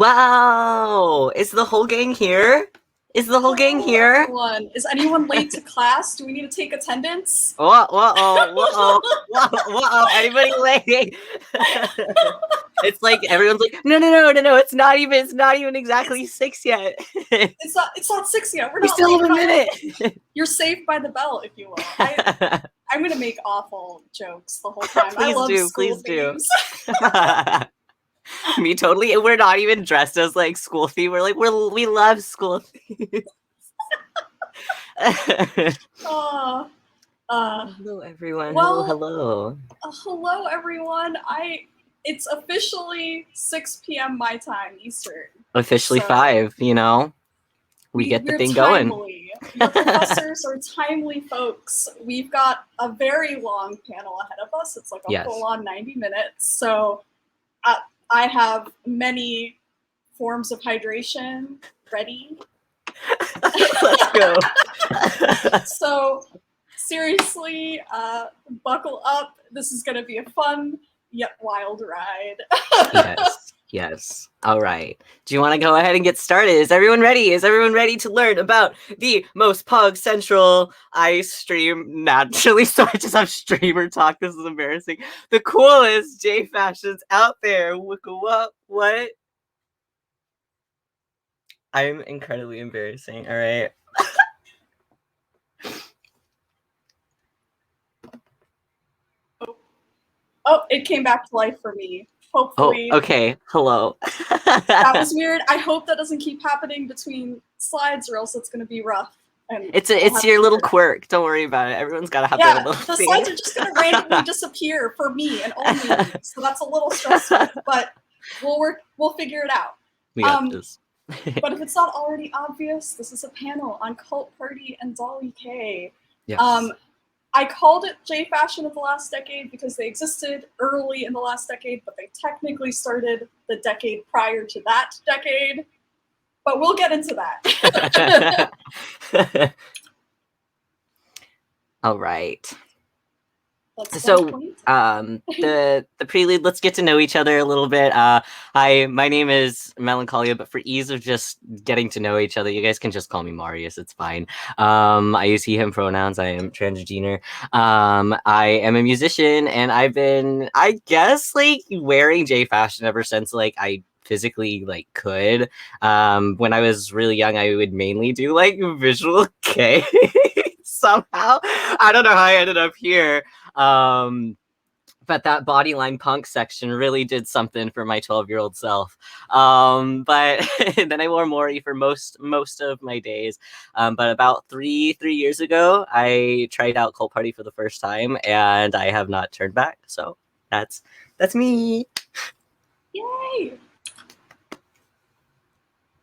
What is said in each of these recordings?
Wow! Is the whole gang here? Is the whole gang Hello, here? everyone. Is anyone late to class? Do we need to take attendance? Whoa! Anybody late? It's like everyone's like, no, it's not even exactly 6 yet. It's not 6 yet. We're We not still late have at a all. minute. You're saved by the bell, if you will. I'm gonna make awful jokes the whole time. I love school Please do. themes. Me totally. We're not even dressed as like school theme. We're like we love school themes. uh, Hello everyone. well, Hello. hello everyone. It's officially 6 p.m. my time Eastern. Officially So 5. We get the we're thing going. timely. Your professors are timely folks. We've got a very long panel ahead of us. It's like a Yes. full-on 90 minutes. So I have many forms of hydration ready. Let's go. So seriously, buckle up. This is going to be a fun yet wild ride. Yes. All right. Do you want to go ahead and get started? Is everyone ready? Is everyone ready to learn about the most Pug Central I stream naturally? So I just have streamer talk. This is embarrassing. The coolest J fashions out there. What? I'm incredibly embarrassing. All right. Oh, it came back to life for me. Hopefully. Oh, okay. Hello. That was weird. I hope that doesn't keep happening between slides, or else it's going to be rough. And it's your little quirk. Don't worry about it. Everyone's got to have their little the thing. slides are just going to randomly disappear for me and only me. So that's a little stressful, but we'll figure it out. We got this. But if it's not already obvious, this is a panel on Cult Party and Dolly-kei. Yes. I called it J Fashion of the last decade because they existed early in the last decade, but they technically started the decade prior to that decade. But we'll get into that. All right. So the prelude, let's get to know each other a little bit. Hi, my name is Melancholia, but for ease of just getting to know each other, you guys can just call me Marius. It's fine. I use he him pronouns. I am transgender. I am a musician, and I've been, I guess, like wearing J fashion ever since like I physically like could. When I was really young, I would mainly do like visual K. Somehow I don't know how I ended up here. But that bodyline punk section really did something for my 12-year-old self. But then I wore Mori for most of my days. But about three years ago, I tried out Cult Party for the first time, and I have not turned back. So that's me. Yay!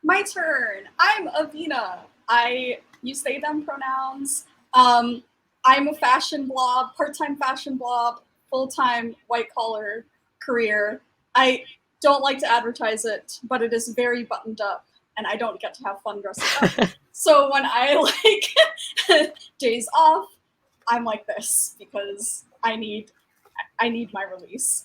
My turn. I'm Avina. I use they them pronouns. I'm a fashion blob, part-time fashion blob, full-time white-collar career. I don't like to advertise it, but it is very buttoned up, and I don't get to have fun dressing up. So when I like days off, I'm like this because I need my release.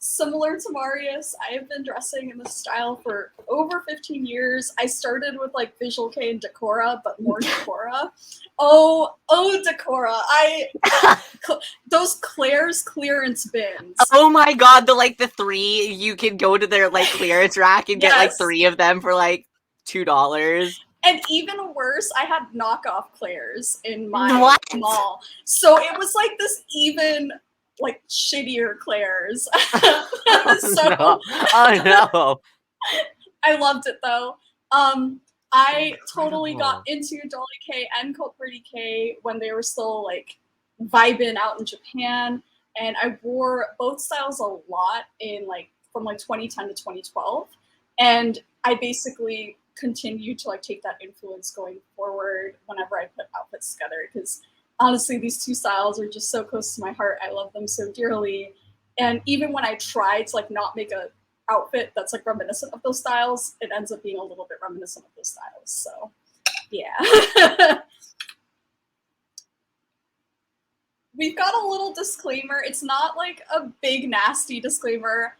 Similar to Marius, I have been dressing in this style for over 15 years. I started with like Visual K and Decora, but more Decora. Oh, Decora! Those Claire's clearance bins. Oh my god, the 3, you can go to their like clearance rack and get like 3 of them for like $2. And even worse, I had knockoff Claire's in my mall. So it was like this even like shittier Claire's. No. Oh no. I loved it though. I totally got into Dolly-kei and Cult Party-kei when they were still like vibing out in Japan, and I wore both styles a lot in like from like 2010 to 2012, and I basically continued to like take that influence going forward whenever I put outfits together, because honestly these two styles are just so close to my heart. I love them so dearly, and even when I try to like not make a outfit that's like reminiscent of those styles, it ends up being a little bit reminiscent of those styles. So yeah. We've got a little disclaimer. It's not like a big nasty disclaimer.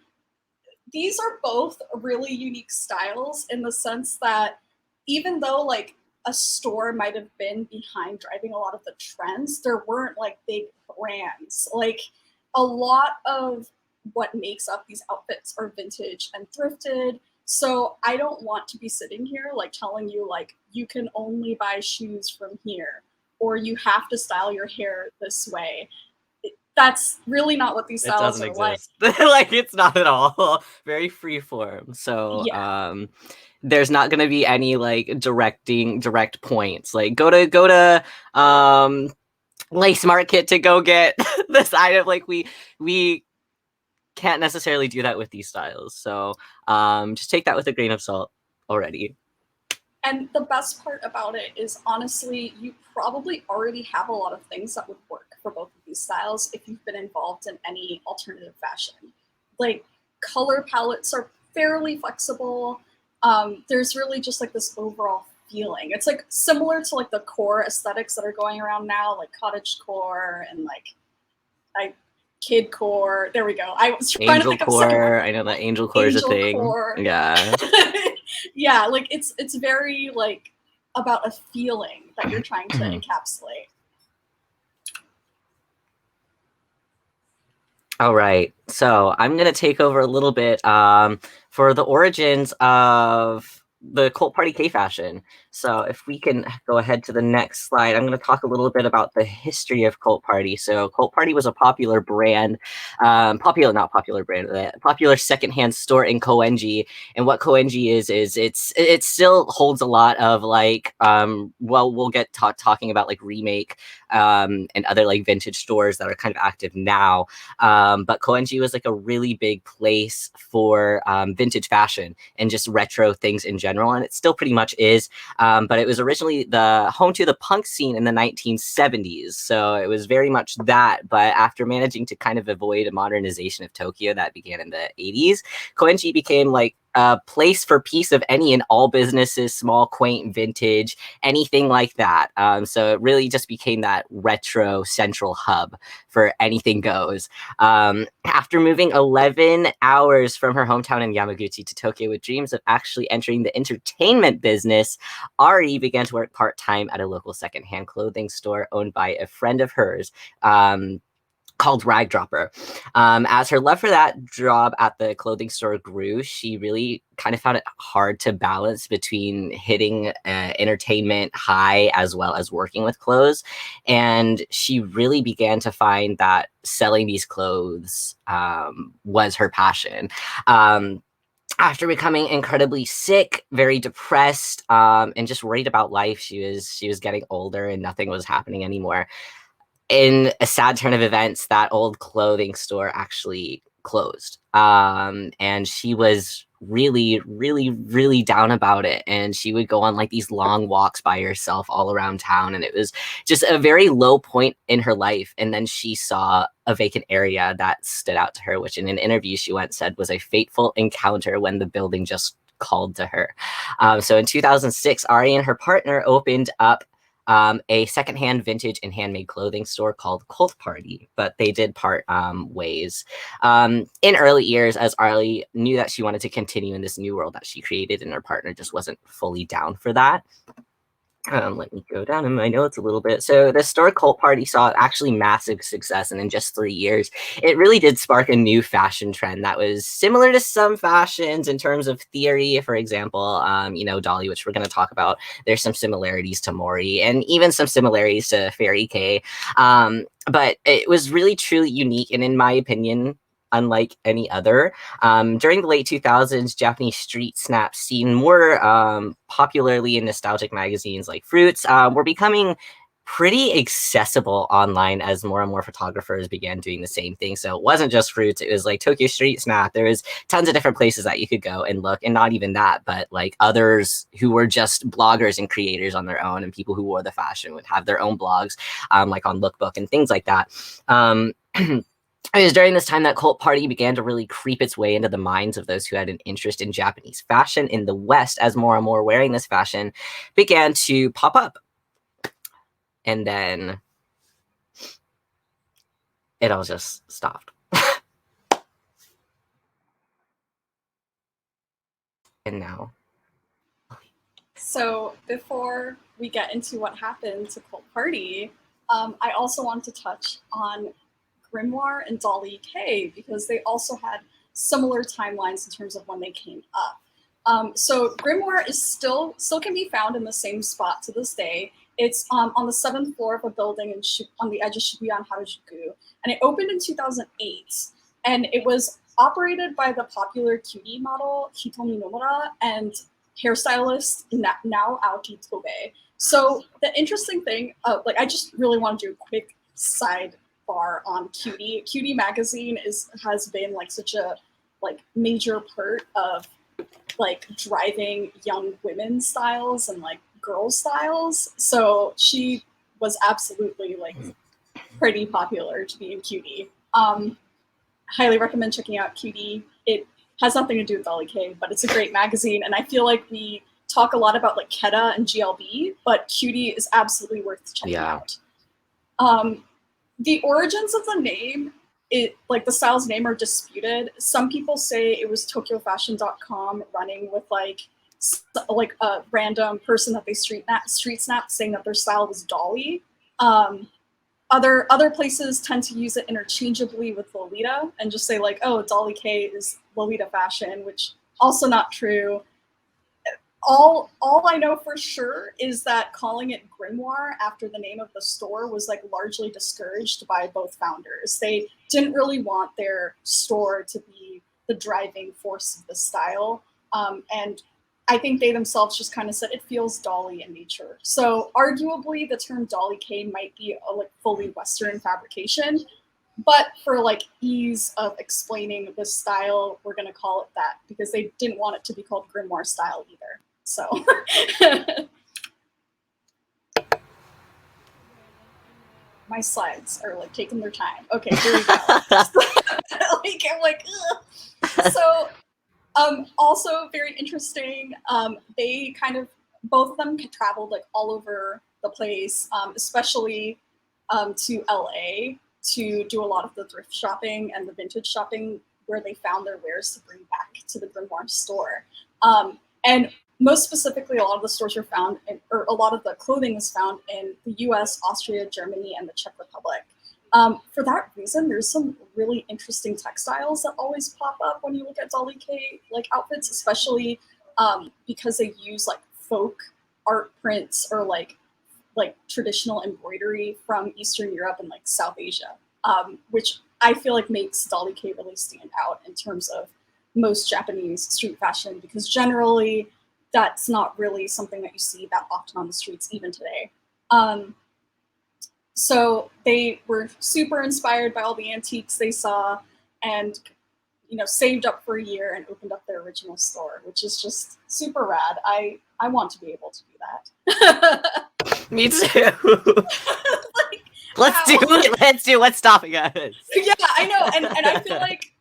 these are both really unique styles in the sense that even though like a store might have been behind driving a lot of the trends, there weren't like big brands. Like a lot of what makes up these outfits are vintage and thrifted. So I don't want to be sitting here like telling you like you can only buy shoes from here or you have to style your hair this way. That's really not what these It styles doesn't are like. exist. Like, it's not at all. Very free form. So Yeah. there's not gonna be any like direct points. Like go to Lace Market to go get this item. Like we can't necessarily do that with these styles. So just take that with a grain of salt already. And the best part about it is honestly, you probably already have a lot of things that would work for both of these styles if you've been involved in any alternative fashion. Like color palettes are fairly flexible. There's really just like this overall feeling. It's like similar to like the core aesthetics that are going around now, like cottage core and like kid core. There we go. I was trying to Angel think of second core. word. I know that angel core is a Angel thing. core. Yeah. Yeah, like it's very like about a feeling that you're trying to encapsulate. All right. So I'm going to take over a little bit for the origins of the Cult Party-kei fashion. So if we can go ahead to the next slide, I'm going to talk a little bit about the history of Cult Party. So Cult Party was a popular brand, popular secondhand store in Koenji. And what Koenji is it still holds a lot of like, well, we'll get talking about like Remake and other like vintage stores that are kind of active now. But Koenji was like a really big place for vintage fashion and just retro things in general, and it still pretty much is. But it was originally the home to the punk scene in the 1970s, so it was very much that. But after managing to kind of avoid a modernization of Tokyo that began in the 80s, Koenji became like a place for piece of any and all businesses, small, quaint, vintage, anything like that. So it really just became that retro central hub for anything goes. After moving 11 hours from her hometown in Yamaguchi to Tokyo with dreams of actually entering the entertainment business, Ari began to work part-time at a local secondhand clothing store owned by a friend of hers. Called Rag Dropper. As her love for that job at the clothing store grew, she really kind of found it hard to balance between hitting entertainment high as well as working with clothes. And she really began to find that selling these clothes was her passion. After becoming incredibly sick, very depressed, and just worried about life, she was getting older and nothing was happening anymore. In a sad turn of events, that old clothing store actually closed. And she was really down about it. And she would go on like these long walks by herself all around town. And it was just a very low point in her life. And then she saw a vacant area that stood out to her, which in an interview she once said was a fateful encounter when the building just called to her. So in 2006, Ari and her partner opened up a secondhand vintage and handmade clothing store called Cult Party, but they did part ways. In early years, as Arlie knew that she wanted to continue in this new world that she created, and her partner just wasn't fully down for that. Let me go down in my notes a little bit. So the store Cult Party saw actually massive success, and in just 3 years, it really did spark a new fashion trend that was similar to some fashions in terms of theory. For example, Dolly, which we're going to talk about. There's some similarities to Mori, and even some similarities to Fairy K. But it was really truly unique, and in my opinion, unlike any other. During the late 2000s, Japanese street snaps, seen more popularly in nostalgic magazines like Fruits, were becoming pretty accessible online as more and more photographers began doing the same thing. So it wasn't just Fruits, it was like Tokyo Street Snap. There was tons of different places that you could go and look, and not even that, but like others who were just bloggers and creators on their own, and people who wore the fashion would have their own blogs, like on Lookbook and things like that. It was during this time that Cult Party began to really creep its way into the minds of those who had an interest in Japanese fashion in the West, as more and more wearing this fashion began to pop up. And then it all just stopped. And now. So before we get into what happened to Cult Party, I also want to touch on Grimoire and Dolly-kei because they also had similar timelines in terms of when they came up. So Grimoire is still can be found in the same spot to this day. It's on the 7th floor of a building on the edge of Shibuya and Harajuku, and it opened in 2008. And it was operated by the popular cutie model Hitomi Nomura and hairstylist now Aoki Tobe. So the interesting thing, I just really want to do a quick sidebar on Cutie. Cutie magazine has been like such a major part of like driving young women's styles and like girl styles. So she was absolutely like pretty popular to be in Cutie. Highly recommend checking out Cutie. It has nothing to do with Dolly-kei, but it's a great magazine, and I feel like we talk a lot about like Keta and GLB, but Cutie is absolutely worth checking out. The origins of the name, the style's name are disputed. Some people say it was TokyoFashion.com running with like a random person that they street snapped saying that their style was Dolly. Other places tend to use it interchangeably with Lolita and just say like, oh, Dolly-kei is Lolita fashion, which also not true. All I know for sure is that calling it Grimoire after the name of the store was like largely discouraged by both founders. They didn't really want their store to be the driving force of the style. And I think they themselves just kind of said it feels Dolly in nature. So arguably the term Dolly-kei might be a like fully Western fabrication, but for like ease of explaining the style, we're going to call it that because they didn't want it to be called Grimoire style either. So my slides are like taking their time. Okay, here we go. I'm like, ugh. So also very interesting. They kind of both of them traveled like all over the place, especially to LA to do a lot of the thrift shopping and the vintage shopping where they found their wares to bring back to the Grimoire store. And most specifically, a lot of the stores are found, or a lot of the clothing is found in the US, Austria, Germany, and the Czech Republic. For that reason, there's some really interesting textiles that always pop up when you look at Dolly-kei like outfits, especially because they use like folk art prints or like traditional embroidery from Eastern Europe and like South Asia, which I feel like makes Dolly-kei really stand out in terms of most Japanese street fashion, because generally that's not really something that you see that often on the streets even today. So they were super inspired by all the antiques they saw and, you know, saved up for a year and opened up their original store, which is just super rad. I want to be able to do that. Me too. Let's do it. What's stopping us? Yeah, I know. And I feel like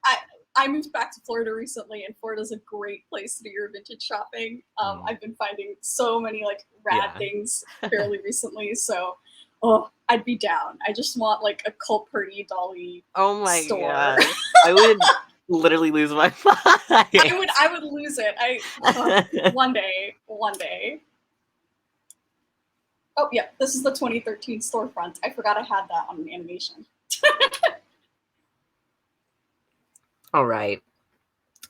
I moved back to Florida recently, and Florida's a great place to do your vintage shopping. I've been finding so many like rad things fairly recently, so I'd be down. I just want like a Cult Party Dolly store. God. I would literally lose my mind. I would lose it. One day. Oh yeah, this is the 2013 storefront. I forgot I had that on an animation. All right.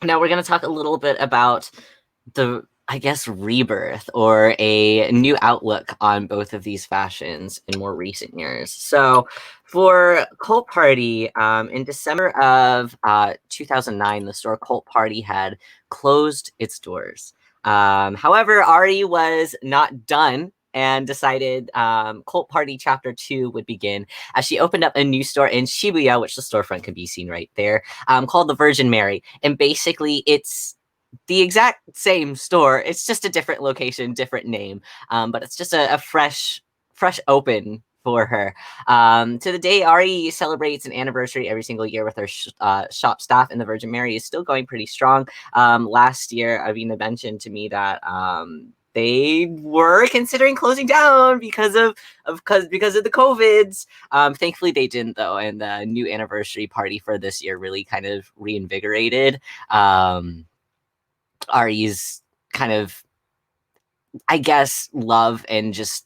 Now we're going to talk a little bit about the, I guess, rebirth or a new outlook on both of these fashions in more recent years. So for Cult Party, in December of 2009, the store Cult Party had closed its doors. However, Ari was not done and decided Cult Party Chapter 2 would begin as she opened up a new store in Shibuya, which the storefront can be seen right there, called the Virgin Mary. And basically, it's the exact same store. It's just a different location, different name, but it's just a fresh open for her. To the day, Ari celebrates an anniversary every single year with her shop staff, and the Virgin Mary is still going pretty strong. Last year, Avina mentioned to me that they were considering closing down because of the COVIDs. Thankfully, they didn't though, and the new anniversary party for this year really kind of reinvigorated Ari's kind of, I guess, love and just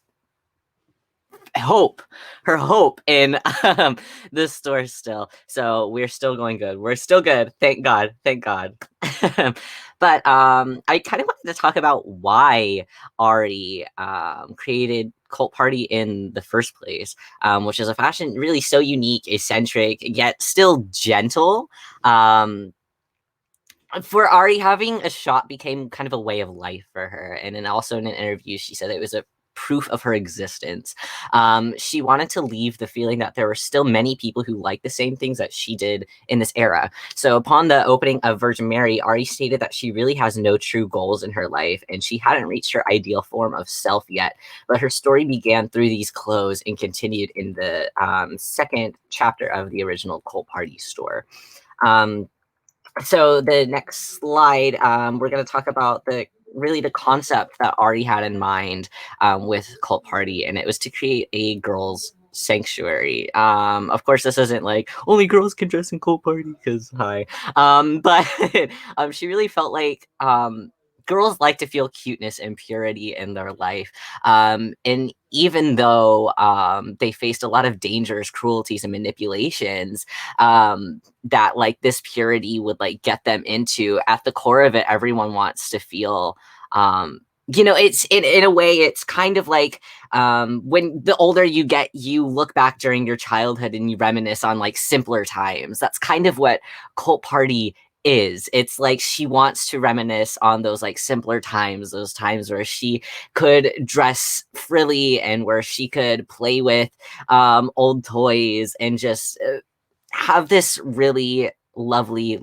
hope, her hope in the store still. So we're still going good. We're still good. Thank God. Thank God. But I kind of wanted to talk about why Ari created Cult Party in the first place, which is a fashion really so unique, eccentric, yet still gentle. For Ari, having a shop became kind of a way of life for her. And then also in an interview, she said it was a proof of her existence. She wanted to leave the feeling that there were still many people who liked the same things that she did in this era. So upon the opening of Virgin Mary, Ari stated that she really has no true goals in her life, and she hadn't reached her ideal form of self yet. But her story began through these clothes and continued in the second chapter of the original Cult Party store. So the next slide, we're going to talk about the concept that Ari had in mind with Cult Party, and it was to create a girls' sanctuary. Of course, this isn't like only girls can dress in Cult Party because hi, but she really felt like girls like to feel cuteness and purity in their life, and even though they faced a lot of dangers, cruelties, and manipulations, that like this purity would like get them into, at the core of it, everyone wants to feel it's in a way, it's kind of like when the older you get, you look back during your childhood and you reminisce on like simpler times. That's kind of what Cult Party is. It's like she wants to reminisce on those like simpler times, those times where she could dress frilly and where she could play with old toys and just have this really lovely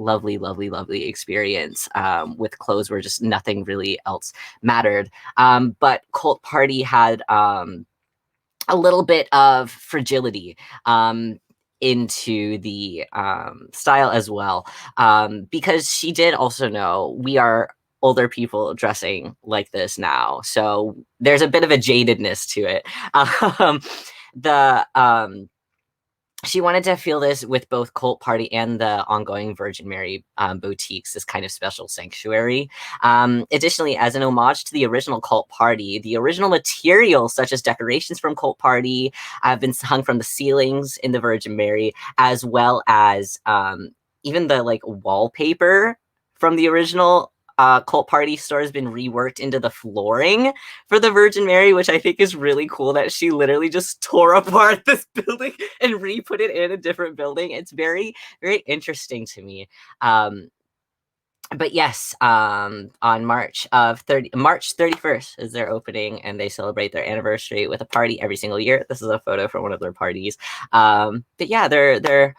experience with clothes where just nothing really else mattered. But Cult Party had a little bit of fragility into the style as well, because she did also know we are older people dressing like this now, so there's a bit of a jadedness to it. The She wanted to feel this with both Cult Party and the ongoing Virgin Mary boutiques, this kind of special sanctuary. Additionally, as an homage to the original Cult Party, the original materials, such as decorations from Cult Party, have been hung from the ceilings in the Virgin Mary, as well as even the like wallpaper from the original Cult Party store has been reworked into the flooring for the Virgin Mary, which I think is really cool that she literally just tore apart this building and re-put it in a different building. It's very, very interesting to me. But yes, on March 31st is their opening, and they celebrate their anniversary with a party every single year. This is a photo from one of their parties. But yeah, they're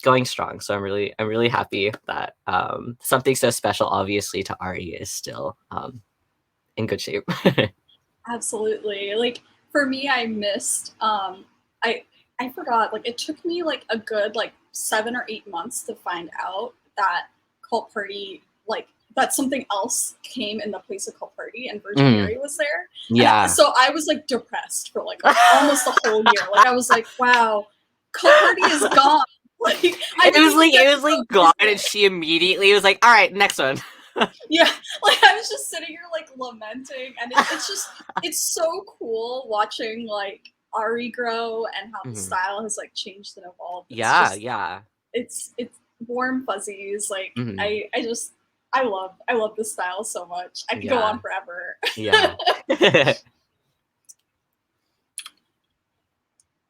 going strong. So I'm really happy that something so special, obviously, to Ari is still in good shape. Absolutely. Like for me, I missed. I forgot. Like it took me like a good like 7 or 8 months to find out that Cult Party, like that something else came in the place of Cult Party and Virgin Mary was there. Yeah. So I was like depressed for like almost a whole year. Like I was like, wow, Cult Party is gone. Like it was like gone, and she immediately was like, all right, next one. Yeah, like I was just sitting here like lamenting, and it's so cool watching like Ari grow and how the style has like changed and evolved. It's warm fuzzies. Like I love this style so much. I could go on forever. Yeah.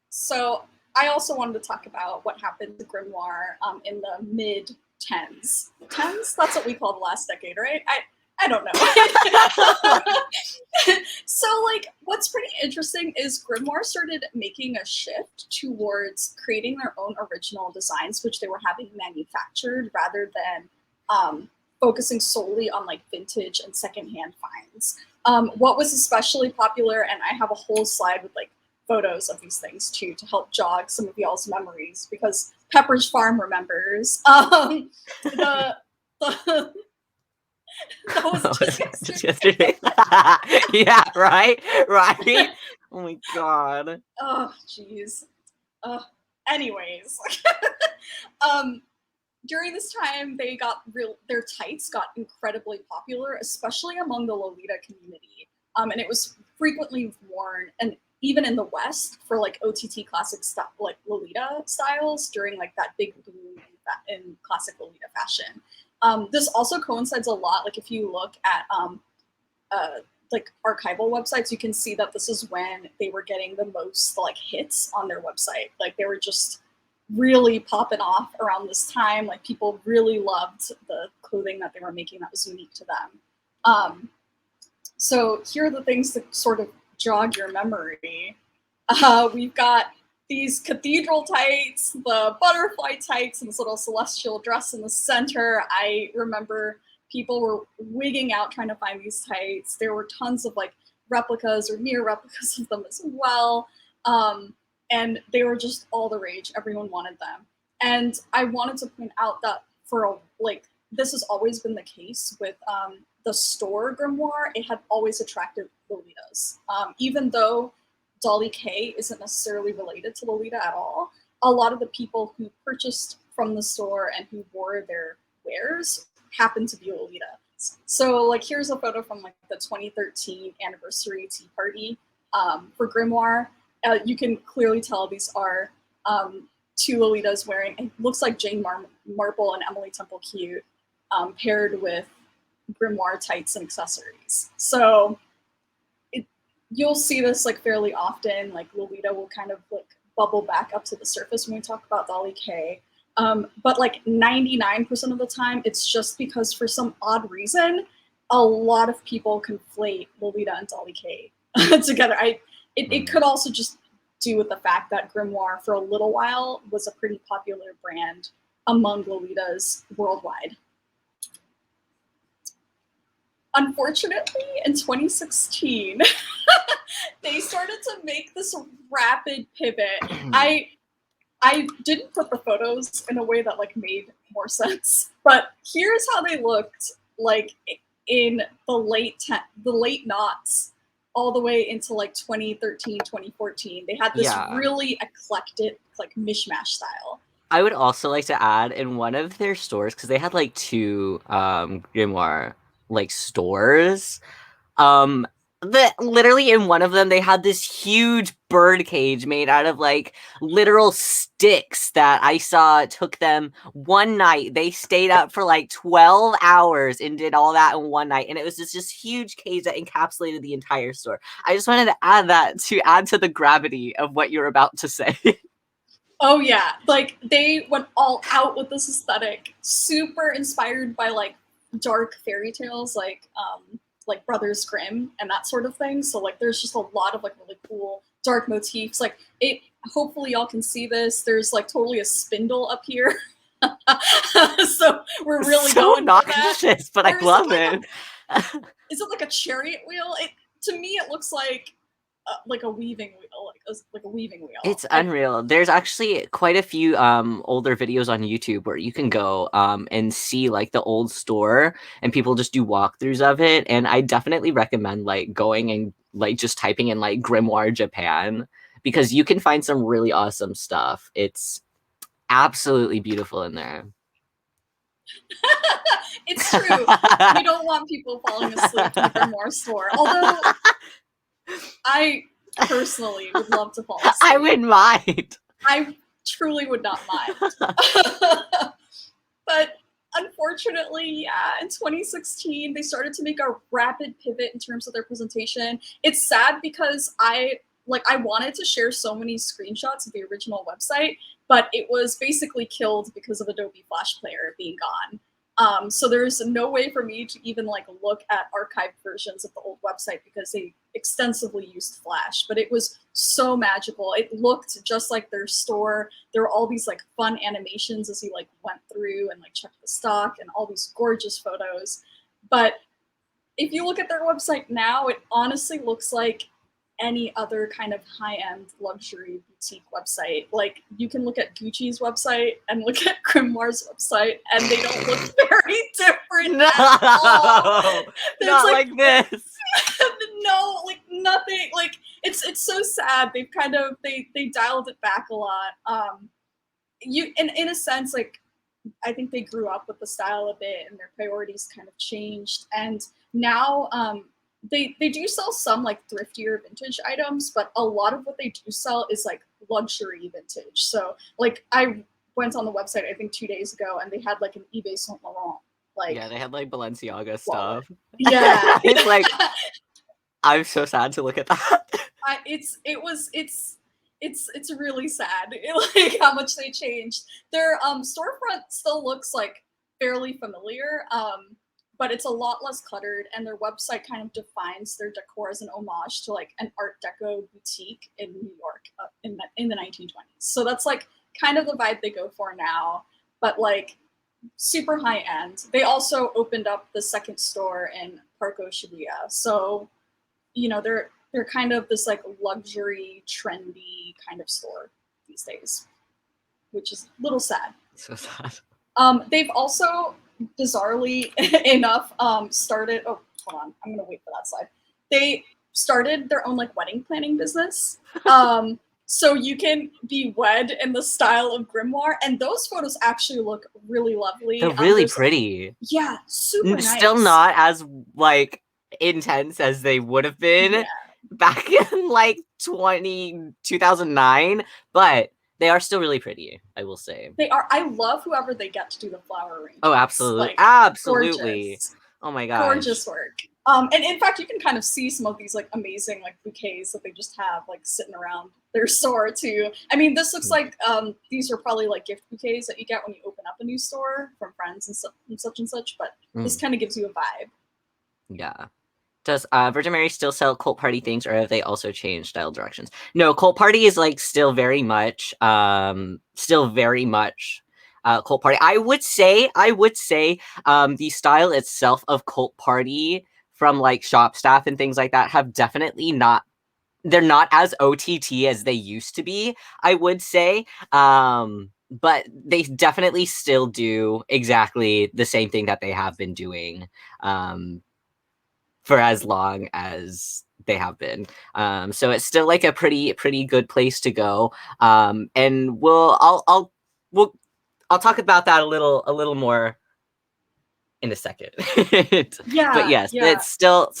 So I also wanted to talk about what happened to Grimoire in the mid tens. Tens? That's what we call the last decade, right? I don't know. So like what's pretty interesting is Grimoire started making a shift towards creating their own original designs, which they were having manufactured rather than focusing solely on like vintage and secondhand finds. What was especially popular, and I have a whole slide with like photos of these things too to help jog some of y'all's memories, because Pepper's Farm remembers. That was just yesterday. Yeah, right. Oh my god. Oh jeez. Anyways, during this time, their tights got incredibly popular, especially among the Lolita community. And it was frequently worn, and even in the West, for like OTT classic stuff, like Lolita styles during like that big boom in classic Lolita fashion. This also coincides a lot. Like if you look at like archival websites, you can see that this is when they were getting the most like hits on their website. Like they were just really popping off around this time. Like people really loved the clothing that they were making that was unique to them. So here are the things to sort of jog your memory. We've got these cathedral tights, the butterfly tights, and this little celestial dress in the center. I remember people were wigging out trying to find these tights. There were tons of like replicas or near replicas of them as well. And they were just all the rage. Everyone wanted them. And I wanted to point out that this has always been the case with the store Grimoire. It had always attracted Lolitas. Even though Dolly-kei isn't necessarily related to Lolita at all, a lot of the people who purchased from the store and who wore their wares happened to be Lolita. So like here's a photo from like the 2013 anniversary tea party for Grimoire. You can clearly tell these are two Lolitas wearing, it looks like Jane Marple and Emily Temple Cute paired with Grimoire tights and accessories. So you'll see this like fairly often. Like Lolita will kind of like bubble back up to the surface when we talk about Dolly-kei. But like 99% of the time, it's just because for some odd reason, a lot of people conflate Lolita and Dolly-kei together. It could also just do with the fact that Grimoire for a little while was a pretty popular brand among Lolitas worldwide. Unfortunately, in 2016, they started to make this rapid pivot. I didn't put the photos in a way that like made more sense, but here's how they looked like in the late noughts all the way into like 2013, 2014. They had this really eclectic like mishmash style. I would also like to add in one of their stores, because they had like two Grimoire like stores. Literally in one of them they had this huge bird cage made out of like literal sticks that I saw took them one night. They stayed up for like 12 hours and did all that in one night, and it was just this huge cage that encapsulated the entire store. I just wanted to add that to add to the gravity of what you're about to say. Oh yeah, like they went all out with this aesthetic, super inspired by like dark fairy tales like Brothers Grimm and that sort of thing. So like there's just a lot of like really cool dark motifs. Like it, hopefully y'all can see this. There's like totally a spindle up here. So we're really so going obnoxious, but I love it. Is it like a chariot wheel? To me it looks like a weaving wheel, like a weaving wheel. It's unreal. There's actually quite a few older videos on YouTube where you can go and see like the old store, and people just do walkthroughs of it. And I definitely recommend like going and like just typing in like Grimoire Japan, because you can find some really awesome stuff. It's absolutely beautiful in there. It's true. We don't want people falling asleep in the Grimoire store. Although I personally would love to fall asleep. I wouldn't mind. I truly would not mind. But unfortunately, yeah, in 2016, they started to make a rapid pivot in terms of their presentation. It's sad because I wanted to share so many screenshots of the original website, but it was basically killed because of Adobe Flash Player being gone. So there's no way for me to even like look at archived versions of the old website because they extensively used Flash, but it was so magical. It looked just like their store. There were all these like fun animations as you like went through and like checked the stock and all these gorgeous photos. But if you look at their website now, it honestly looks like any other kind of high-end luxury boutique website. Like you can look at Gucci's website and look at Grimoire's website and they don't look very different at all. Not like this. No, like nothing. Like it's so sad. They've kind of they dialed it back a lot. You in a sense, like I think they grew up with the style a bit, and their priorities kind of changed. And now they do sell some like thriftier vintage items, but a lot of what they do sell is like luxury vintage. So like I went on the website I think 2 days ago, and they had like an eBay Saint Laurent like Yeah, they had like Balenciaga wallet. stuff. Yeah, It's like I'm so sad to look at that. it's really sad like how much they changed. Their storefront still looks like fairly familiar, but it's a lot less cluttered, and their website kind of defines their decor as an homage to like an Art Deco boutique in New York in the 1920s. So that's like kind of the vibe they go for now, but like super high end. They also opened up the second store in Parco Shibuya, so they're kind of this like luxury, trendy kind of store these days, which is a little sad. So sad. They've also, bizarrely enough, started. Oh, hold on, I'm gonna wait for that slide. They started their own like wedding planning business. So you can be wed in the style of Grimoire, and those photos actually look really lovely. They're really pretty. Yeah, super nice. Still not as like intense as they would have been back in like 2009, but they are still really pretty, I will say. They are. I love whoever they get to do the flower arrangements. Oh, absolutely. Like, absolutely. Gorgeous. Oh my gosh. Gorgeous work. And in fact, you can kind of see some of these like amazing like bouquets that they just have like sitting around their store too. I mean, this looks like these are probably like gift bouquets that you get when you open up a new store from friends and such and such, but this kind of gives you a vibe. Yeah. Does Virgin Mary still sell Cult Party things, or have they also changed style directions? No, Cult Party is like still very much Cult Party. I would say the style itself of Cult Party from like shop staff and things like that have definitely not, they're not as OTT as they used to be, I would say. But they definitely still do exactly the same thing that they have been doing for as long as they have been. So it's still like a pretty good place to go. And I'll talk about that a little more in a second. Yeah, but yes, yeah. it's still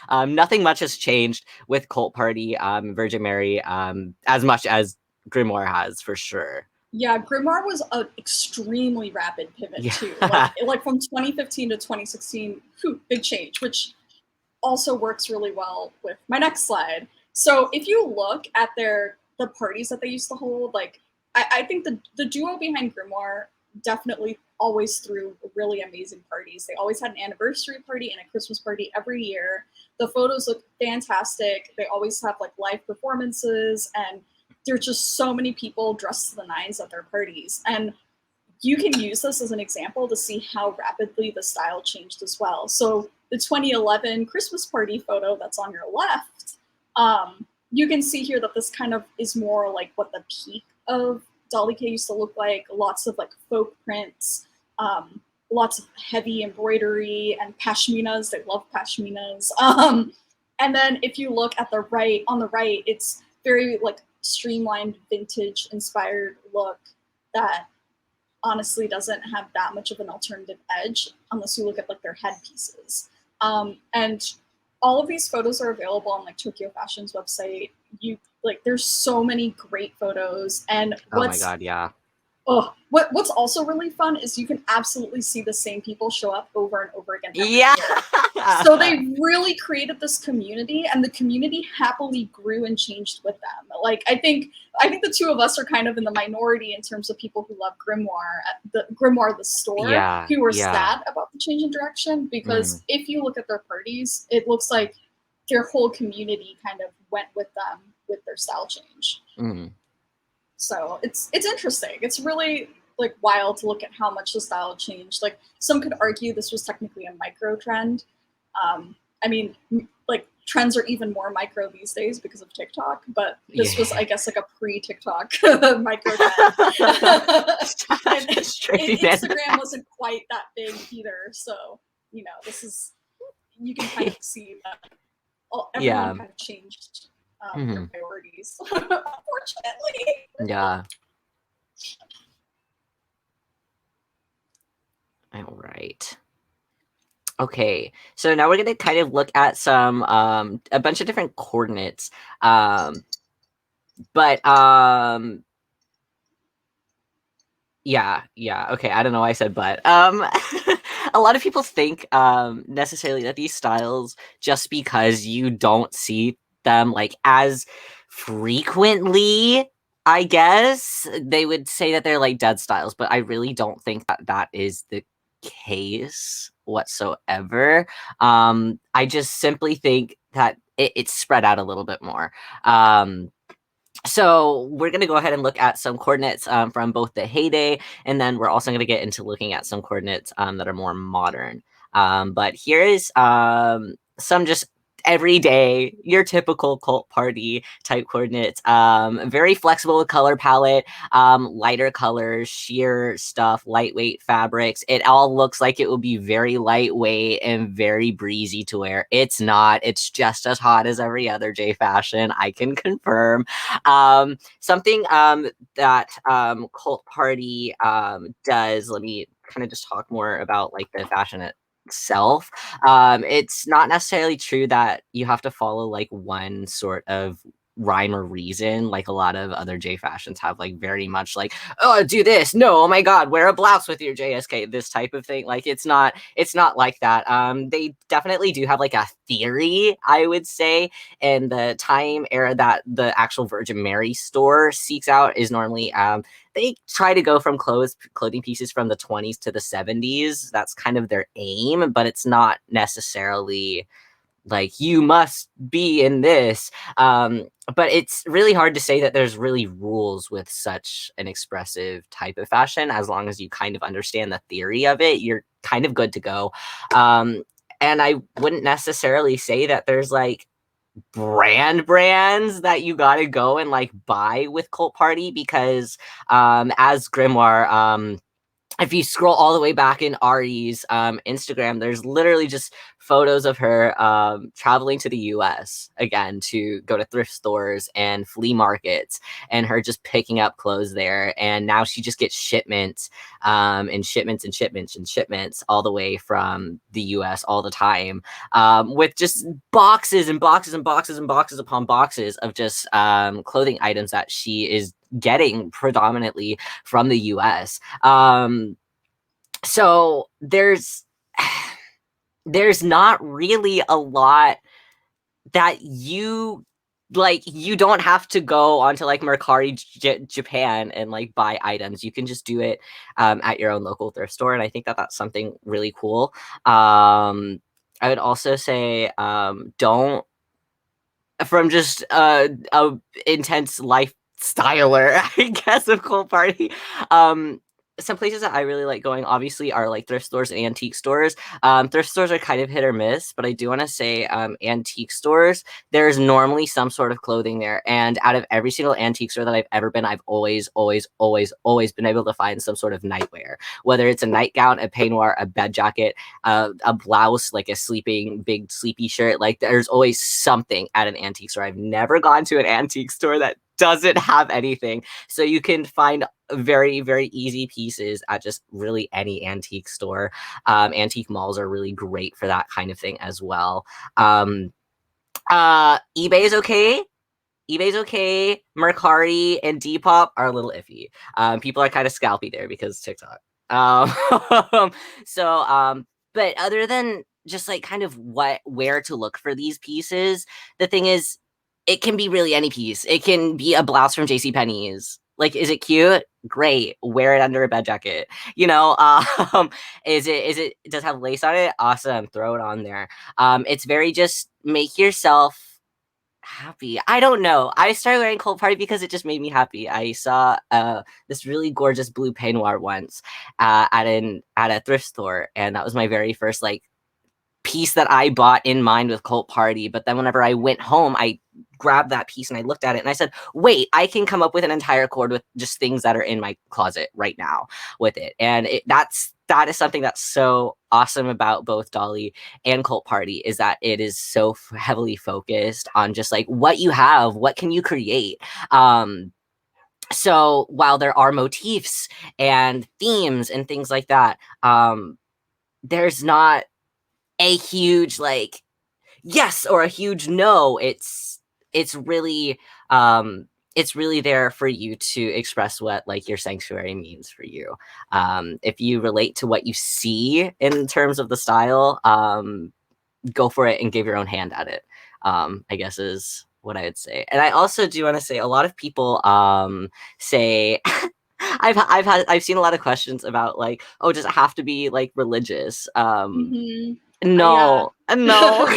nothing much has changed with Cult Party, Virgin Mary, as much as Grimoire has, for sure. Yeah, Grimoire was an extremely rapid pivot too. Like from 2015 to 2016, big change, which also works really well with my next slide. So if you look at the parties that they used to hold, like I think the duo behind Grimoire definitely always threw really amazing parties. They always had an anniversary party and a Christmas party every year. The photos look fantastic. They always have like live performances, and there's just so many people dressed to the nines at their parties. And you can use this as an example to see how rapidly the style changed as well. So the 2011 Christmas party photo that's on your left, you can see here that this kind of is more like what the peak of Dolly-kei used to look like. Lots of like folk prints, lots of heavy embroidery and pashminas. They love pashminas. And then if you look at on the right, it's very like streamlined vintage inspired look that honestly doesn't have that much of an alternative edge unless you look at like their headpieces. And all of these photos are available on like Tokyo Fashion's website. There's so many great photos, and oh my god, yeah. Oh, what's also really fun is you can absolutely see the same people show up over and over again. Yeah. So they really created this community, and the community happily grew and changed with them. Like I think the two of us are kind of in the minority in terms of people who love Grimoire the store, who were sad about the change in direction, because if you look at their parties, it looks like their whole community kind of went with them with their style change. So it's interesting. It's really like wild to look at how much the style changed. Like some could argue this was technically a micro trend. I mean, like trends are even more micro these days because of TikTok, but this was, I guess, like a pre-TikTok micro trend. And Instagram wasn't quite that big either. So, this is, you can kind of see that everyone kind of changed their priorities, unfortunately. Yeah. Okay, so now we're gonna kind of look at some a bunch of different coordinates. Um, but yeah, okay. I don't know why I said but. A lot of people think necessarily that these styles, just because you don't see them like as frequently, I guess they would say that they're like dead styles, but I really don't think that that is the case whatsoever. I just simply think that it's spread out a little bit more. So we're going to go ahead and look at some coordinates from both the heyday, and then we're also going to get into looking at some coordinates that are more modern. But here is some just everyday, your typical cult party type coordinates. Very flexible with color palette, lighter colors, sheer stuff, lightweight fabrics. It all looks like it will be very lightweight and very breezy to wear. It's not. It's just as hot as every other J fashion. I can confirm. Something that Cult Party does, let me kind of just talk more about like the fashion itself. It's not necessarily true that you have to follow like one sort of rhyme or reason like a lot of other J fashions have, like very much like, oh, do this, no, oh my god, wear a blouse with your JSK, this type of thing. Like it's not like that. They definitely do have like a theory, I would say, and the time era that the actual Virgin Mary store seeks out is normally they try to go from clothing pieces from the 20s to the 70s. That's kind of their aim, but it's not necessarily like you must be in this. But it's really hard to say that there's really rules with such an expressive type of fashion. As long as you kind of understand the theory of it, you're kind of good to go. And I wouldn't necessarily say that there's like brands that you gotta go and like buy with Cult Party, because as Grimoire, if you scroll all the way back in Ari's Instagram, there's literally just photos of her traveling to the US again to go to thrift stores and flea markets, and her just picking up clothes there. And now she just gets shipments and shipments and shipments and shipments all the way from the US all the time, with just boxes and boxes and boxes and boxes upon boxes of just clothing items that she is getting predominantly from the US. So there's not really a lot that you don't have to go onto like Mercari Japan and like buy items. You can just do it at your own local thrift store, and I think that that's something really cool. I would also say don't, from just a intense lifestyler, I guess, of Cold Party. Um, some places that I really like going, obviously, are like thrift stores and antique stores. Thrift stores are kind of hit or miss, but I do want to say antique stores, there's normally some sort of clothing there. And out of every single antique store that I've ever been, I've always, always, always, always been able to find some sort of nightwear, whether it's a nightgown, a peignoir, a bed jacket, a blouse, like a big sleepy shirt. Like there's always something at an antique store. I've never gone to an antique store that doesn't have anything. So you can find very, very easy pieces at just really any antique store. Antique malls are really great for that kind of thing as well. eBay is okay. eBay's okay. Mercari and Depop are a little iffy. People are kind of scalpy there because TikTok. Um, so, but other than just like kind of where to look for these pieces, the thing is, it can be really any piece. It can be a blouse from JCPenney's. Like, is it cute? Great. Wear it under a bed jacket. You know, does it have lace on it? Awesome. Throw it on there. It's very just make yourself happy. I don't know. I started wearing Cold Party because it just made me happy. I saw this really gorgeous blue peignoir once at a thrift store, and that was my very first like piece that I bought in mind with Cult Party. But then whenever I went home, I grabbed that piece and I looked at it and I said, wait, I can come up with an entire cord with just things that are in my closet right now with it. And that is something that's so awesome about both Dolly and Cult Party, is that it is so heavily focused on just like what you have, what can you create. So while there are motifs and themes and things like that, there's not a huge like yes or a huge no. It's really it's really there for you to express what like your sanctuary means for you. If you relate to what you see in terms of the style, go for it and give your own hand at it. I guess is what I would say. And I also do want to say a lot of people say I've seen a lot of questions about like, oh, does it have to be like religious? Mm-hmm. Yeah. No, no.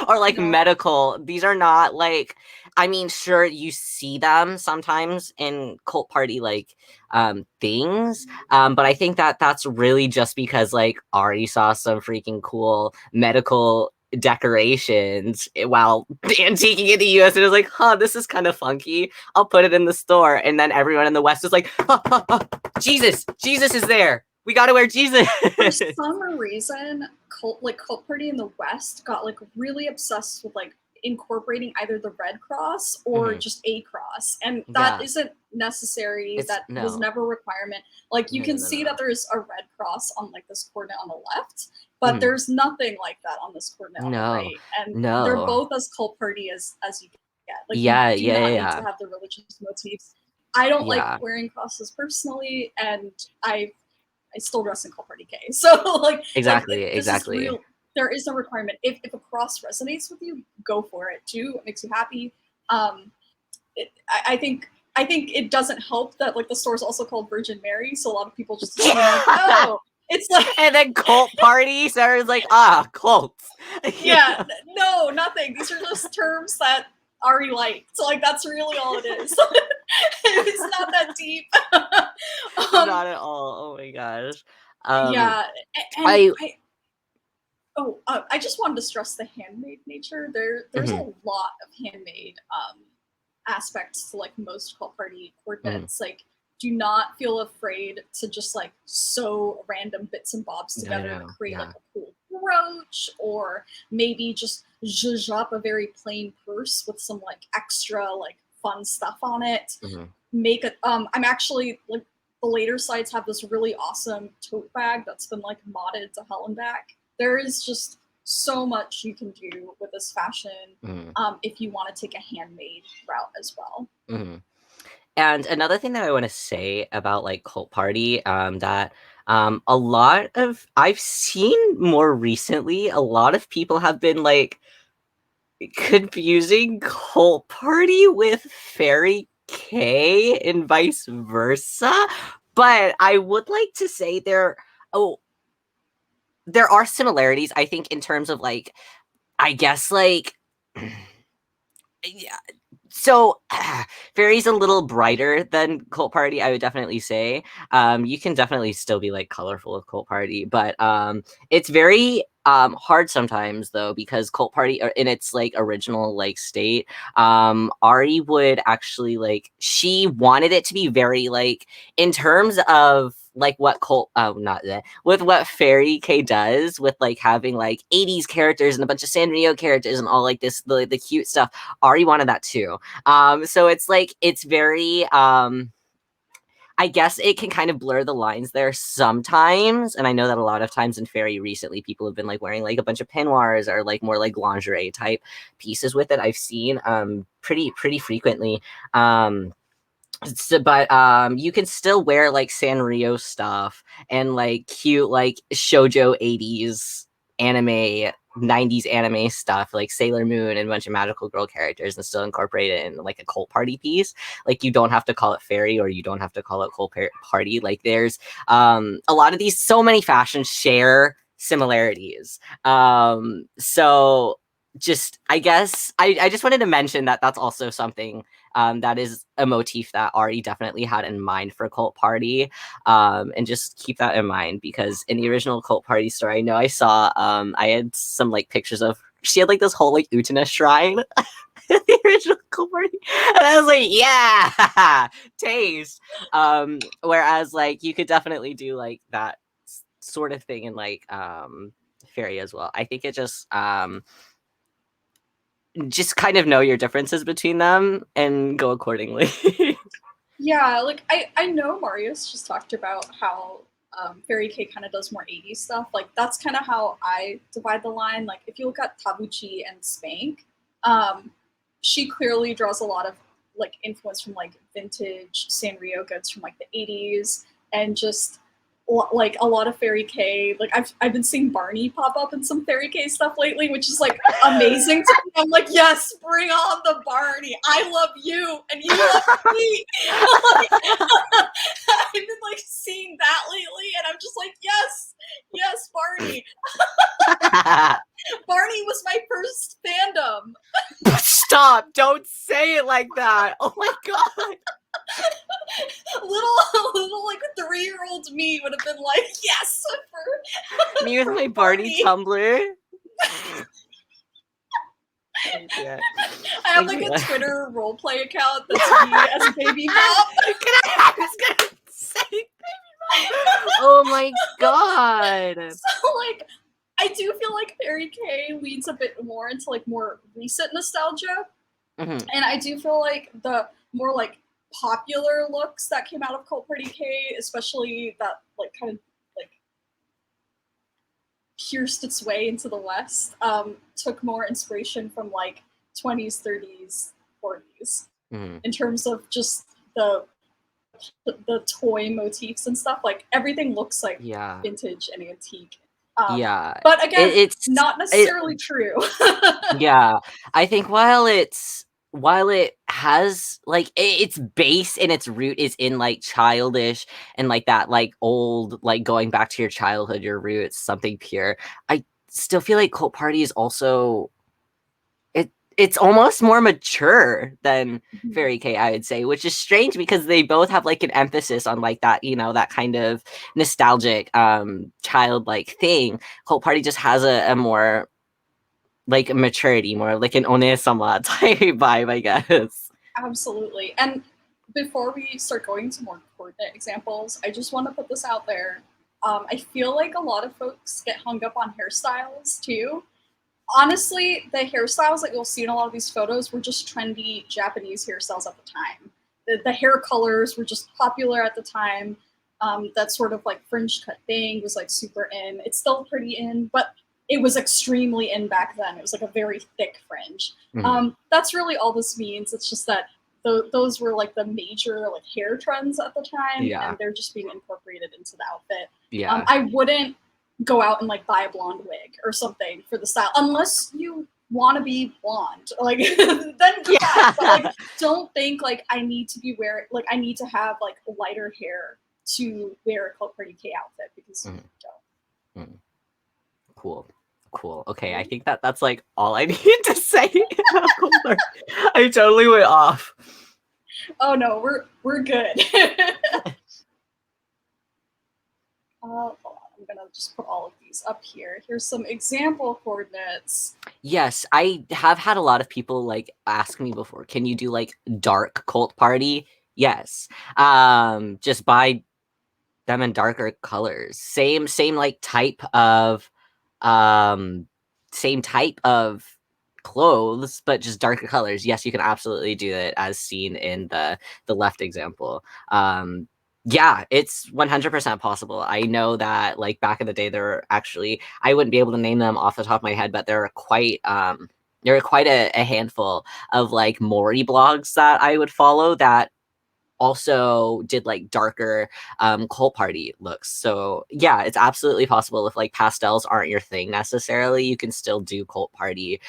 Or like No. medical. These are not like, I mean, sure, you see them sometimes in cult party like things. But I think that that's really just because like Ari saw some freaking cool medical decorations while antiquing in the US and was like, huh, this is kind of funky. I'll put it in the store. And then everyone in the West is like, Jesus is there. We gotta wear Jesus. For some reason, Cult Party in the West got like really obsessed with like incorporating either the Red Cross or just a cross, and that isn't necessary. That was never a requirement. Like you can see that there's a Red Cross on like this coordinate on the left, but there's nothing like that on this coordinate on the right, and they're both as Cult Party as you can get. Like you do not need to have the religious motifs. I don't like wearing crosses personally, and I still dress in Cult Party-kei. So like exactly. There is no requirement. If a cross resonates with you, go for it too. It makes you happy. I think it doesn't help that like the store is also called Virgin Mary, so a lot of people just like, oh, it's like and then Cult Party. Sarah's like, cults. Yeah, no, nothing. These are just terms that Ari liked. So like that's really all it is. It's not that deep. Not at all. Oh my gosh. Yeah, and I just wanted to stress the handmade nature. There's a lot of handmade aspects to like most Cult Party coordinates. Like, do not feel afraid to just like sew random bits and bobs together to create like a cool brooch, or maybe just zhuzh up a very plain purse with some like extra like fun stuff on it. Make it. I'm actually like the later sites have this really awesome tote bag that's been like modded to hell and back. There is just so much you can do with this fashion if you want to take a handmade route as well. And another thing that I want to say about like Cult Party, that a lot of I've seen more recently, a lot of people have been like confusing Cult Party with Fairy K and vice versa. But I would like to say there are similarities, I think, in terms of like, I guess like yeah. So Fairy's a little brighter than Cult Party, I would definitely say. You can definitely still be like colorful with Cult Party, but it's very hard sometimes though, because Cult Party in its like original like state, Ari would actually like, she wanted it to be very like, in terms of like what not that, with what Fairy K does with like having like 80s characters and a bunch of Sanrio characters and all like this the cute stuff. Ari wanted that too. So it's like, it's very I guess it can kind of blur the lines there sometimes. And I know that a lot of times in Fairy recently, people have been like wearing like a bunch of peignoirs or like more like lingerie type pieces with it. I've seen pretty frequently. But you can still wear like Sanrio stuff and like cute like shoujo 80s anime 90s anime stuff like Sailor Moon and a bunch of magical girl characters and still incorporate it in like a Cult Party piece. Like you don't have to call it Fairy or you don't have to call it Cult Party. Like there's a lot of these, so many fashions share similarities. So just I guess I just wanted to mention that that's also something that is a motif that Ari definitely had in mind for Cult Party, and just keep that in mind, because in the original Cult Party story, I know I saw I had some like pictures of, she had like this whole like Utena shrine in the original Cult Party, and I was like, yeah, taste. Whereas like you could definitely do like that sort of thing in like Fairy as well. I think it just kind of know your differences between them and go accordingly. Yeah, like I know Marius just talked about how Fairy-kei kind of does more 80s stuff. Like that's kind of how I divide the line. Like if you look at Tabuchi and Spank, she clearly draws a lot of like influence from like vintage Sanrio goods from like the 80s and just like a lot of Fairy-kei. Like I've been seeing Barney pop up in some Fairy-kei stuff lately, which is like amazing to me. I'm like, yes, bring on the Barney. I love you and you love me. Like, I've been like seeing that lately, and I'm just like, yes, Barney. Barney was my first fandom. Stop! Don't say it like that. Oh my god. little like 3-year-old me would have been like, yes, for me with for my Barney Tumblr. Yeah. I have like a Twitter roleplay account that's me as a baby mom. I was gonna say baby mom. Oh my god. So like I do feel like Fairy-kei leans a bit more into like more recent nostalgia. Mm-hmm. And I do feel like the more like popular looks that came out of Cult Party-kei, especially that like kind of like pierced its way into the West, took more inspiration from like 20s, 30s, 40s in terms of just the toy motifs and stuff. Like everything looks like vintage and antique. But again, it's not necessarily true. Yeah, I think while it has like its base and its root is in like childish and like that like old like going back to your childhood, your roots, something pure, I still feel like Cult Party is also it's almost more mature than Fairy-kei, I would say, which is strange because they both have like an emphasis on like that, you know, that kind of nostalgic childlike thing. Cult Party just has a more like maturity, more like an one-sama type vibe, I guess. Absolutely. And before we start going to more coordinate examples, I just want to put this out there. I feel like a lot of folks get hung up on hairstyles too. Honestly, the hairstyles that you'll see in a lot of these photos were just trendy Japanese hairstyles at the time. The hair colors were just popular at the time. That sort of like fringe cut thing was like super in. It's still pretty in, but it was extremely in back then. It was like a very thick fringe. That's really all this means. It's just that those were like the major like hair trends at the time, and they're just being incorporated into the outfit. I wouldn't go out and like buy a blonde wig or something for the style unless you want to be blonde. Like then but like don't think like I need to be wearing like I need to have like lighter hair to wear a Cult Party-kei outfit because you don't. Cool. Okay, I think that's like all I need to say about Cult Party. I totally went off. Oh no, we're good. I'm gonna just put all of these up here. Here's some example coordinates. Yes, I have had a lot of people like ask me before, can you do like dark Cult Party? Yes. Just buy them in darker colors. Same like type of clothes, but just darker colors. Yes, you can absolutely do it as seen in the left example. Yeah, it's 100% possible. I know that like back in the day, there were actually, I wouldn't be able to name them off the top of my head, but there were quite a handful of like Mori blogs that I would follow that also did like darker Cult Party looks. So yeah, it's absolutely possible. If like pastels aren't your thing necessarily, you can still do Cult Party.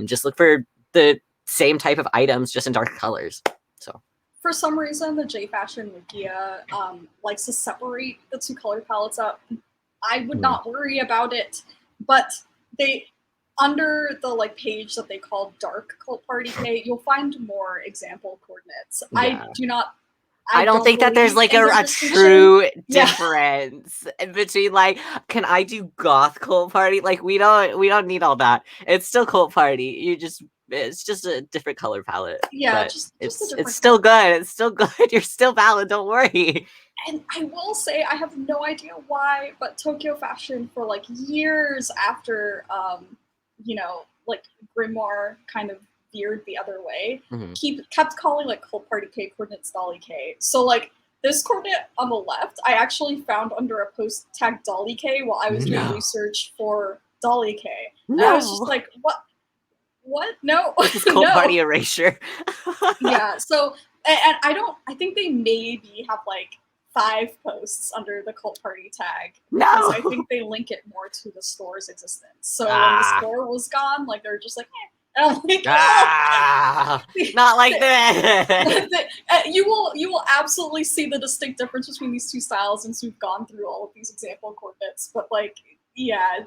Just look for the same type of items, just in darker colors. So for some reason, the J Fashion Wikia likes to separate the two color palettes up. I would not worry about it, but they under the like page that they call Dark Cult Party-kei, you'll find more example coordinates. I don't think that there's like a true difference between like, can I do goth Cult Party? Like we don't need all that. It's still Cult Party. It's just a different color palette. Yeah, but it's still good. It's still good. You're still valid. Don't worry. And I will say, I have no idea why, but Tokyo Fashion for like years after, like Grimoire kind of veered the other way, kept calling like Cult Party-kei coordinates Dolly-kei. So like this coordinate on the left, I actually found under a post tagged Dolly-kei while I was doing No. research for Dolly-kei. And No. I was just like, what? What? No. This is Cult Party erasure. Yeah. So, and I think they maybe have like 5 posts under the Cult Party tag because I think they link it more to the store's existence. So when the store was gone, like they're just like, eh. And I'm like, not like that. You will absolutely see the distinct difference between these two styles since we've gone through all of these example coordinates. But like, yeah,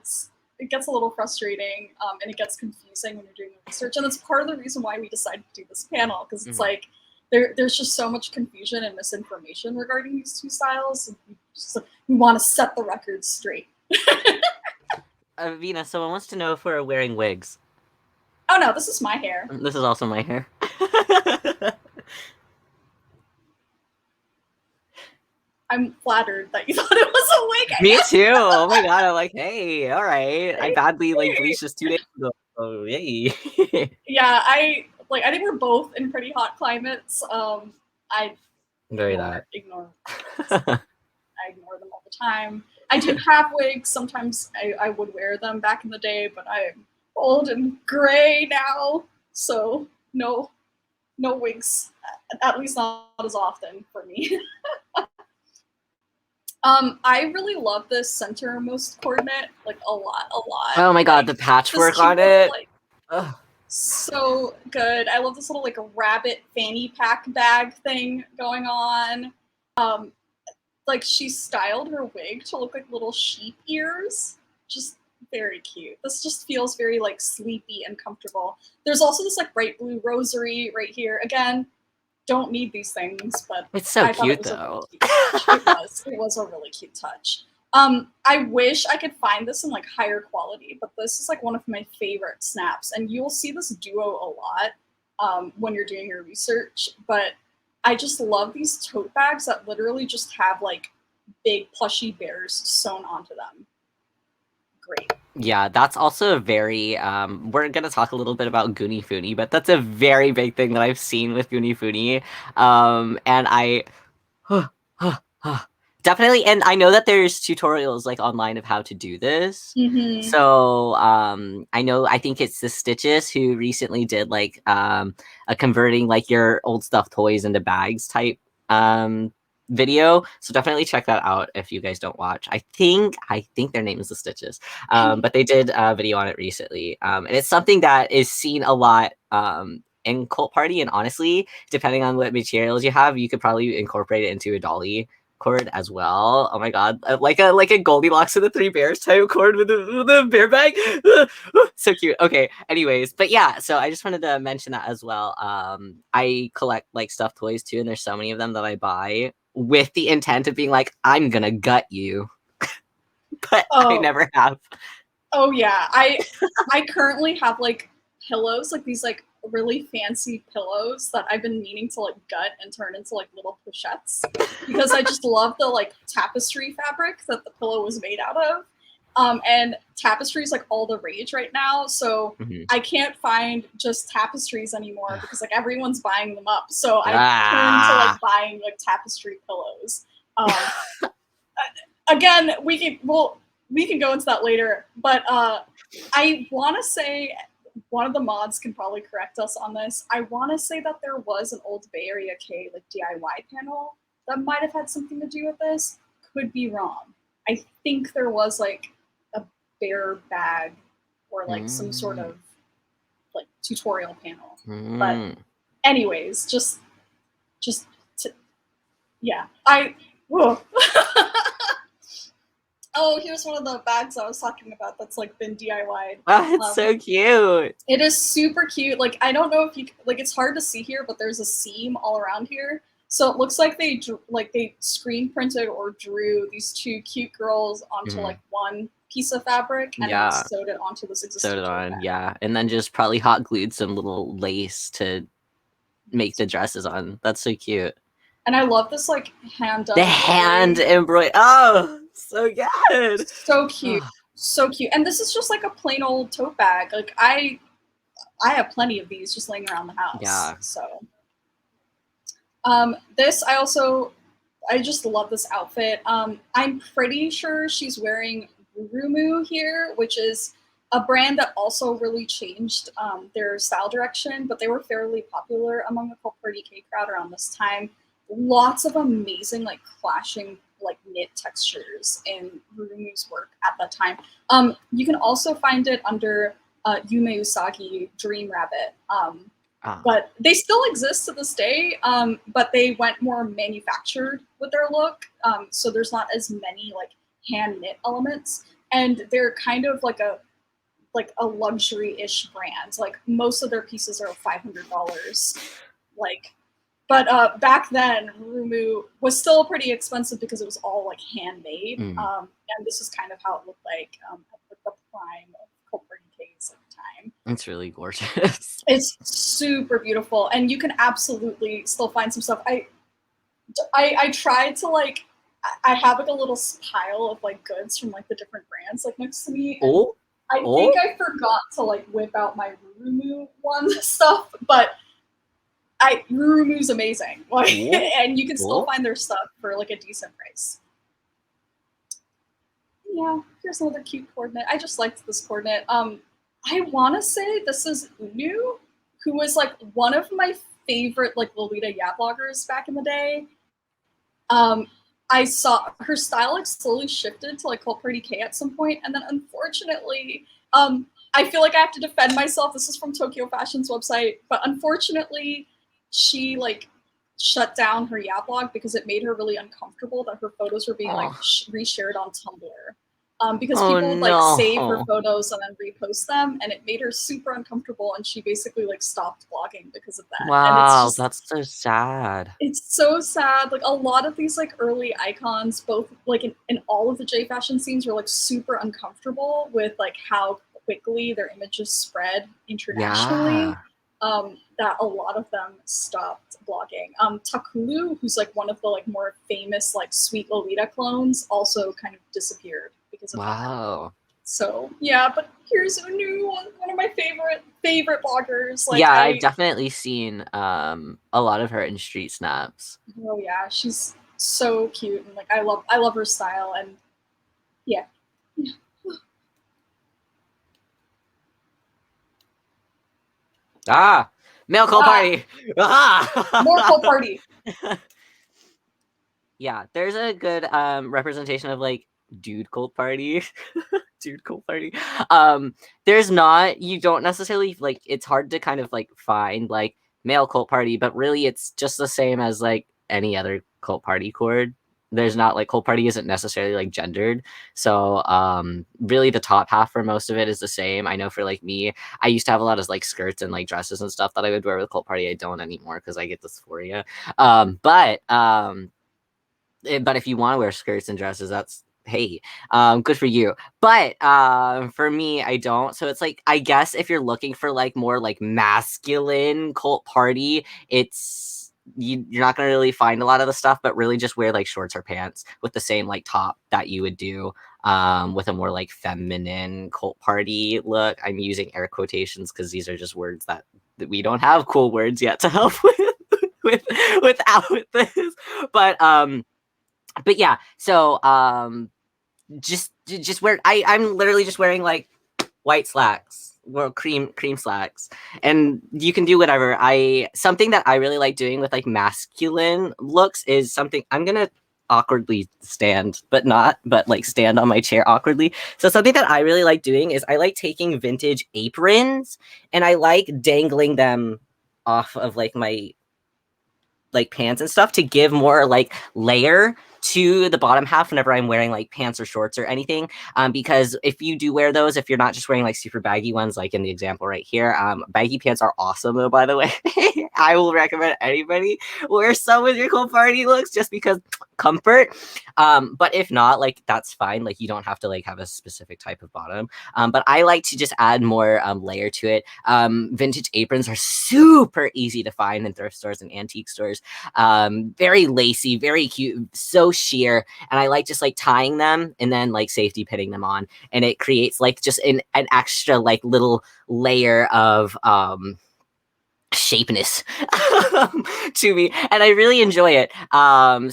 it gets a little frustrating and it gets confusing when you're doing the research. And that's part of the reason why we decided to do this panel, because it's like there's just so much confusion and misinformation regarding these two styles. And we want to set the record straight. Vina, someone wants to know if we're wearing wigs. Oh no, this is my hair. This is also my hair. I'm flattered that you thought it was a wig. Me too. Oh my god, I'm like, hey, all right. I badly like bleached this 2 days ago. Oh yay. Yeah, I think we're both in pretty hot climates. I ignore I ignore them all the time. I do have wigs. Sometimes I would wear them back in the day, but I'm old and gray now, so no wigs, at least not as often for me. I really love this centermost coordinate, like a lot. Oh my god, the patchwork on it. Like, so good. I love this little like rabbit fanny pack bag thing going on. Like she styled her wig to look like little sheep ears. Just very cute. This just feels very like sleepy and comfortable. There's also this like bright blue rosary right here. Again, don't need these things, but it's so cute though. It was a really cute touch. I wish I could find this in like higher quality, but this is like one of my favorite snaps, and you'll see this duo a lot when you're doing your research. But I just love these tote bags that literally just have like big plushy bears sewn onto them. Great. Yeah, that's also a very, we're going to talk a little bit about Goonie Foonie, but that's a very big thing that I've seen with Goonie Foonie. And I, definitely, and I know that there's tutorials like online of how to do this. So, I think it's the Stitches who recently did like, a converting like your old stuffed toys into bags type, video, so definitely check that out if you guys don't watch. I think their name is the Stitches, but they did a video on it recently, and it's something that is seen a lot in Cult Party, and honestly, depending on what materials you have, you could probably incorporate it into a dolly cord as well. Oh my god, like a Goldilocks and the Three Bears type cord with a bear bag. So cute. Okay, anyways, but yeah, so I just wanted to mention that as well. I collect like stuffed toys too, and there's so many of them that I buy with the intent of being like, I'm gonna gut you. But I never have. Oh yeah, I currently have like pillows, like these like really fancy pillows that I've been meaning to like gut and turn into like little pochettes, because I just love the like tapestry fabric that the pillow was made out of. And tapestry is like all the rage right now, so I can't find just tapestries anymore because like everyone's buying them up. So I turned to like buying like tapestry pillows. Again, we can go into that later, but I want to say, one of the mods can probably correct us on this. I want to say that there was an old Bay Area K like DIY panel that might have had something to do with this. Could be wrong. I think there was like a bear bag or like some sort of like tutorial panel. But anyways, yeah. Whoa. Oh, here's one of the bags I was talking about that's like been DIY'd. Oh, it's so cute. It is super cute. Like, I don't know if you like, it's hard to see here, but there's a seam all around here. So it looks like they screen printed or drew these two cute girls onto like one piece of fabric and then sewed it onto this existing. Sewed it on, and then just probably hot glued some little lace to make the dresses on. That's so cute. And I love this like hand embroidery. Oh, so good. So cute. So cute. And this is just like a plain old tote bag. Like I have plenty of these just laying around the house. Yeah. So this I also I just love this outfit. I'm pretty sure she's wearing Rurumu here, which is a brand that also really changed their style direction, but they were fairly popular among the Cult Party-kei crowd around this time. Lots of amazing, like clashing, like knit textures in Rurumu's work at that time. You can also find it under Yume Usagi Dream Rabbit. But they still exist to this day, but they went more manufactured with their look, so there's not as many like hand knit elements, and they're kind of like a luxury-ish brand. Like most of their pieces are $500. Like, but back then, Rumu was still pretty expensive because it was all like handmade, and this is kind of how it looked like at the prime of Cult Party-kei's at the time. It's really gorgeous. It's super beautiful, and you can absolutely still find some stuff. I tried to like, I have like a little pile of like goods from like the different brands like next to me. I think I forgot to like whip out my Rurumu one stuff, but Rurumu's amazing. Like, and you can still find their stuff for like a decent price. Yeah, here's another cute coordinate. I just liked this coordinate. I want to say this is Unu, who was like one of my favorite like Lolita bloggers back in the day. I saw her style like slowly shifted to like Cult Party-kei at some point, and then unfortunately, I feel like I have to defend myself. This is from Tokyo Fashion's website, but unfortunately, she like shut down her blog because it made her really uncomfortable that her photos were being like reshared on Tumblr. Because people like save her photos and then repost them, and it made her super uncomfortable, and she basically like stopped blogging because of that. Wow, and it's just, that's so sad. It's so sad. Like a lot of these like early icons, both like in all of the J fashion scenes, were like super uncomfortable with like how quickly their images spread internationally. That a lot of them stopped blogging. Takulu, who's like one of the like more famous like Sweet Lolita clones, also kind of disappeared because of that. So yeah, but here's Unu, one of my favorite bloggers. Like, I've definitely seen a lot of her in Street Snaps. Oh yeah, she's so cute, and like I love her style, and yeah. Male Cult Party. More Cult Party. Yeah, there's a good representation of like dude Cult Party. Dude Cult Party. There's not, you don't necessarily like, it's hard to kind of like find like male Cult Party, but really it's just the same as like any other Cult Party cord. There's not like Cult Party isn't necessarily like gendered. So really the top half for most of it is the same. I know for like me, I used to have a lot of like skirts and like dresses and stuff that I would wear with Cult Party. I don't anymore because I get dysphoria. But if you want to wear skirts and dresses, that's hey, good for you. But for me, I don't. So it's like, I guess if you're looking for like more like masculine Cult Party, it's you're not gonna really find a lot of the stuff, but really just wear like shorts or pants with the same like top that you would do with a more like feminine Cult Party look. I'm using air quotations because these are just words that we don't have cool words yet to help without this. But yeah, so just wear, I'm literally just wearing like white slacks, well, cream slacks, and you can do whatever. Something that I really like doing with like masculine looks is something I'm gonna awkwardly stand, but like stand on my chair awkwardly. So something that I really like doing is I like taking vintage aprons and I like dangling them off of like my like pants and stuff to give more like layer to the bottom half whenever I'm wearing like pants or shorts or anything. Because if you do wear those, if you're not just wearing like super baggy ones, like in the example right here, baggy pants are awesome though, by the way. I will recommend anybody wear some with your Cult Party looks just because comfort. But if not, like that's fine. Like you don't have to like have a specific type of bottom. But I like to just add more layer to it. Vintage aprons are super easy to find in thrift stores and antique stores. Very lacy, very cute, so sheer, and I like just like tying them and then like safety pinning them on, and it creates like just an extra like little layer of shapeness to me, and I really enjoy it.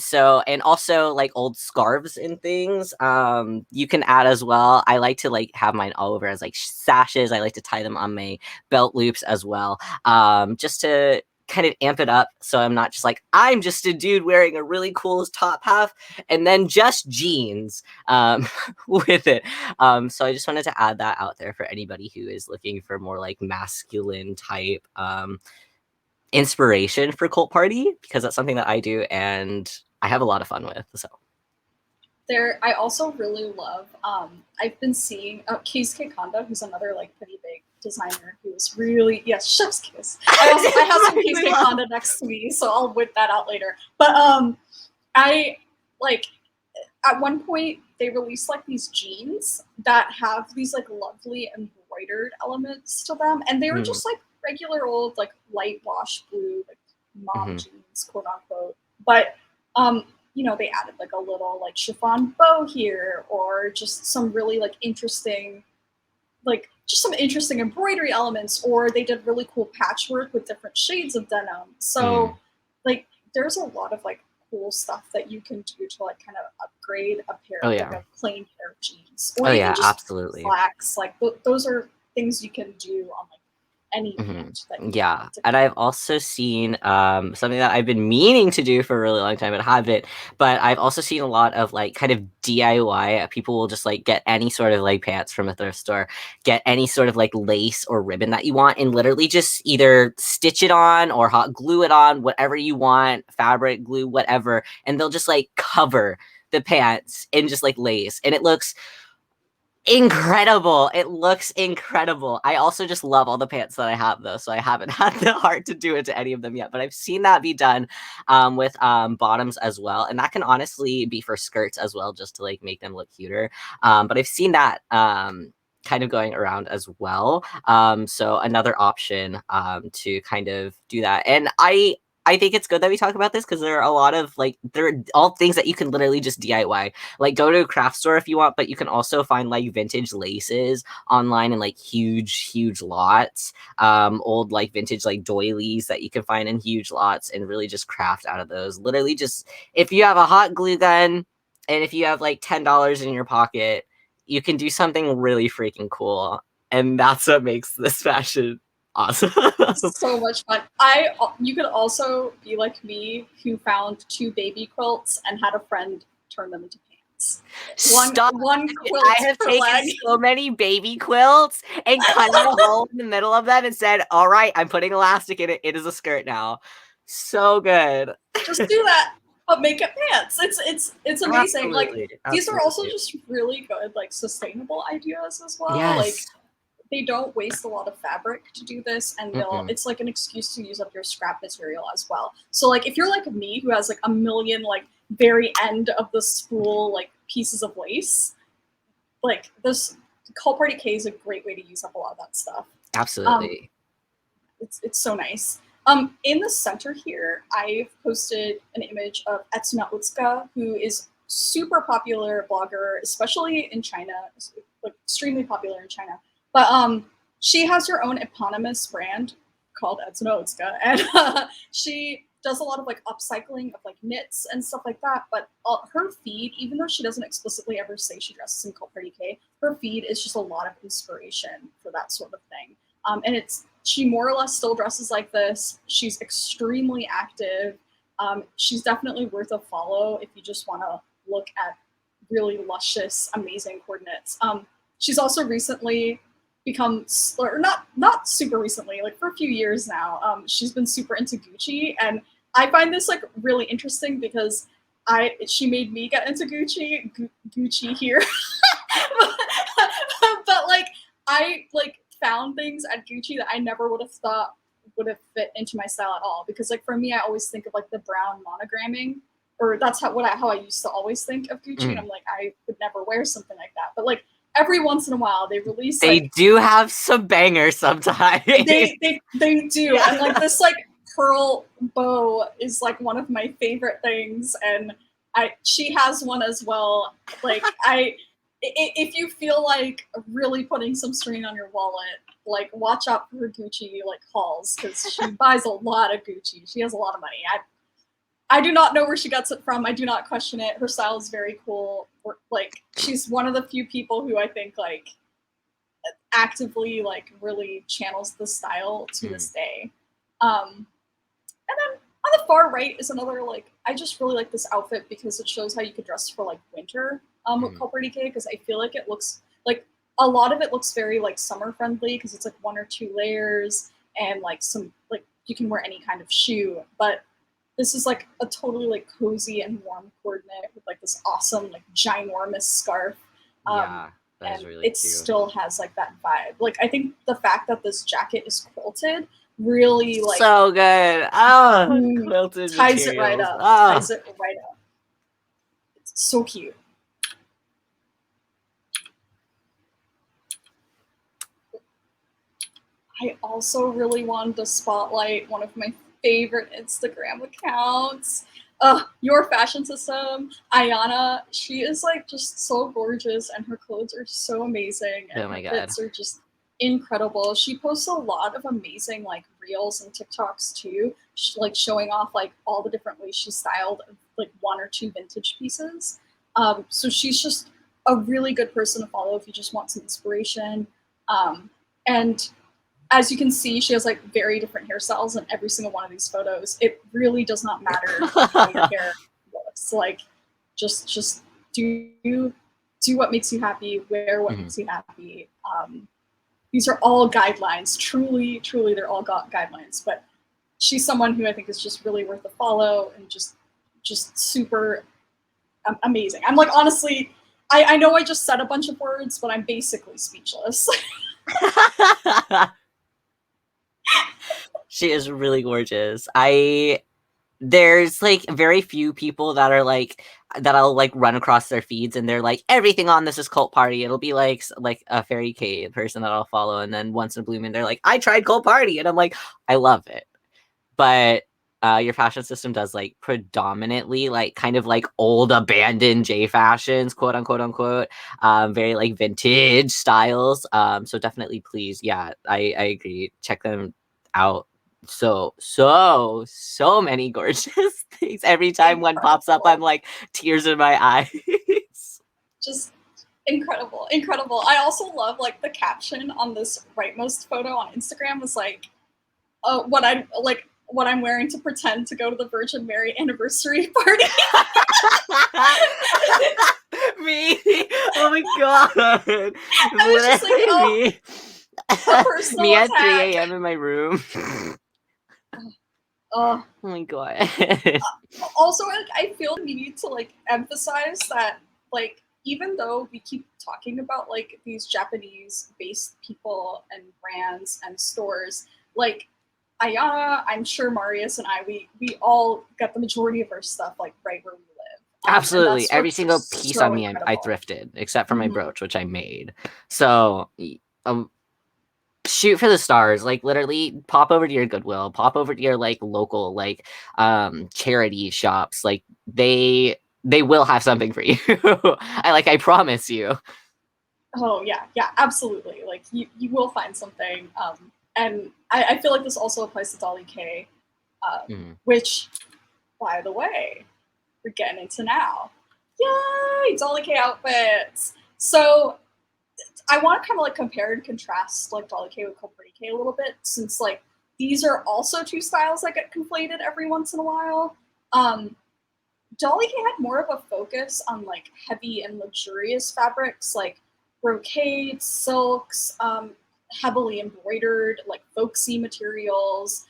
So, and also like old scarves and things you can add as well. I like to like have mine all over as like sashes. I like to tie them on my belt loops as well, just to kind of amp it up, so I'm not just like, I'm just a dude wearing a really cool top half and then just jeans with it. So I just wanted to add that out there for anybody who is looking for more like masculine type inspiration for Cult Party, because that's something that I do and I have a lot of fun with. So I also really love, I've been seeing Keisuke Kanda, who's another like pretty big designer who's really, yes, chef's kiss. I have some Keisuke Kanda next to me, so I'll whip that out later. But I like, at one point they released like these jeans that have these like lovely embroidered elements to them, and they were just like regular old like light wash blue like mom jeans, quote unquote. But you know, they added like a little like chiffon bow here, or just some really like interesting, like just some interesting embroidery elements, or they did really cool patchwork with different shades of denim. So like there's a lot of like cool stuff that you can do to like kind of upgrade a pair of like a plain pair of jeans, or even just absolutely slacks. Like those are things you can do on like any yeah. And I've also seen something that I've been meaning to do for a really long time and haven't, but I've also seen a lot of like kind of DIY. People will just like get any sort of like pants from a thrift store, get any sort of like lace or ribbon that you want, and literally just either stitch it on or hot glue it on, whatever you want, fabric, glue, whatever, and they'll just like cover the pants in just like lace, and it looks incredible. It looks incredible. I also just love all the pants that I have though, so I haven't had the heart to do it to any of them yet, but I've seen that be done with bottoms as well, and that can honestly be for skirts as well, just to like make them look cuter. But I've seen that kind of going around as well, so another option to kind of do that. And I think it's good that we talk about this, because there are a lot of like, they're all things that you can literally just DIY. Like go to a craft store if you want, but you can also find like vintage laces online in like huge lots. Old like vintage like doilies that you can find in huge lots, and really just craft out of those. Literally just, if you have a hot glue gun and if you have like $10 in your pocket, you can do something really freaking cool. And that's what makes this fashion awesome. So much fun. You could also be like me, who found 2 baby quilts and had a friend turn them into pants. One quilt I have taken leg. so many baby quilts and cut a hole in the middle of them and said, all right, I'm putting elastic in it. It is a skirt now. So good. Just do that, but make it pants. It's amazing. Absolutely. Like these are also just really good like sustainable ideas as well. Yes. Like they don't waste a lot of fabric to do this, and it's like an excuse to use up your scrap material as well. So like if you're like me, who has like a million like very end of the spool like pieces of lace, like this Cult Party-kei is a great way to use up a lot of that stuff. Absolutely. It's so nice. In the center here, I've posted an image of Etsuna Utsuka, who is super popular blogger, especially in China, like extremely popular in China. But she has her own eponymous brand called Etsuna Utsuka, and she does a lot of like upcycling of like knits and stuff like that. But her feed, even though she doesn't explicitly ever say she dresses in Cult Party-kei, her feed is just a lot of inspiration for that sort of thing. And she more or less still dresses like this. She's extremely active. She's definitely worth a follow if you just want to look at really luscious, amazing coordinates. She's also recently become, or not super recently, like for a few years now, she's been super into Gucci, and I find this like really interesting because she made me get into Gucci here, but like I like found things at Gucci that I never would have thought would have fit into my style at all. Because like for me, I always think of like the brown monogramming, or that's how I used to always think of Gucci, and I'm like, I would never wear something like that. But like every once in a while, they release. They do have some bangers sometimes. They do, and like this like pearl bow is like one of my favorite things, and she has one as well. Like if you feel like really putting some strain on your wallet, like watch out for her Gucci like hauls, because she buys a lot of Gucci. She has a lot of money. I do not know where she gets it from. I do not question it. Her style is very cool. Like, she's one of the few people who I think like actively like really channels the style to this day. And then on the far right is another, like, I just really like this outfit because it shows how you could dress for like winter with Cult Party-kei, because I feel like it looks like a lot of it looks very like summer friendly because it's like 1 or 2 layers and like some like you can wear any kind of shoe, but this is like a totally like cozy and warm coordinate with like this awesome like ginormous scarf. Yeah, that is And really it cute. still has like that vibe. Like, I think the fact that this jacket is quilted really like so good. Oh, quilted ties it right materials. up. Oh. Ties it right up. It's so cute. I also really wanted to spotlight one of my favorite Instagram accounts. Your Fashion System, Ayana. She is like just so gorgeous, and her clothes are so amazing, and Oh my her God. fits are just incredible. She posts a lot of amazing like reels and TikToks too, like showing off like all the different ways she's styled like 1 or 2 vintage pieces. So she's just a really good person to follow if you just want some inspiration. And as you can see, she has like very different hairstyles in every single one of these photos. It really does not matter how your hair looks. Like, just do what makes you happy, wear what makes you happy. These are all guidelines. Truly, truly, they're all guidelines. But she's someone who I think is just really worth a follow and just super amazing. I'm like, honestly, I know I just said a bunch of words, but I'm basically speechless. She is really gorgeous. There's like very few people that are like that I'll like run across their feeds and they're like everything on this is Cult Party. It'll be like a Fairy K person that I'll follow, and then once in a blue moon they're like, I tried Cult Party, and I'm like, I love it. But your fashion system does like predominantly like kind of like old abandoned J fashions, quote unquote, very like vintage styles. So definitely please, yeah, I agree. Check them out. So many gorgeous things. Every time one pops up, I'm like tears in my eyes. Just incredible. I also love like the caption on this rightmost photo on Instagram was like, what I'm wearing to pretend to go to the Virgin Mary anniversary party. Me? Oh my God. I was just like, oh, me. a personal Me at attack. 3 a.m. in my room. Oh my God. Also, like, I feel the need to like emphasize that, like, even though we keep talking about like these Japanese-based people and brands and stores, like Ayana, I'm sure Marius and we all get the majority of our stuff like right where we live. Absolutely. Every single piece so on me I thrifted, except for my brooch, which I made. So shoot for the stars. Like, literally pop over to your Goodwill, pop over to your like local like charity shops. Like, they will have something for you. I promise you. Oh yeah, absolutely. Like, you will find something. And I feel like this also applies to Dolly-kei, which, by the way, we're getting into now. Yay! Dolly-kei outfits. So I want to kind of like compare and contrast like Dolly-kei with Cult Party-kei a little bit, since like these are also 2 styles that get conflated every once in a while. Dolly-kei had more of a focus on like heavy and luxurious fabrics like brocades, silks, heavily embroidered, like folksy materials,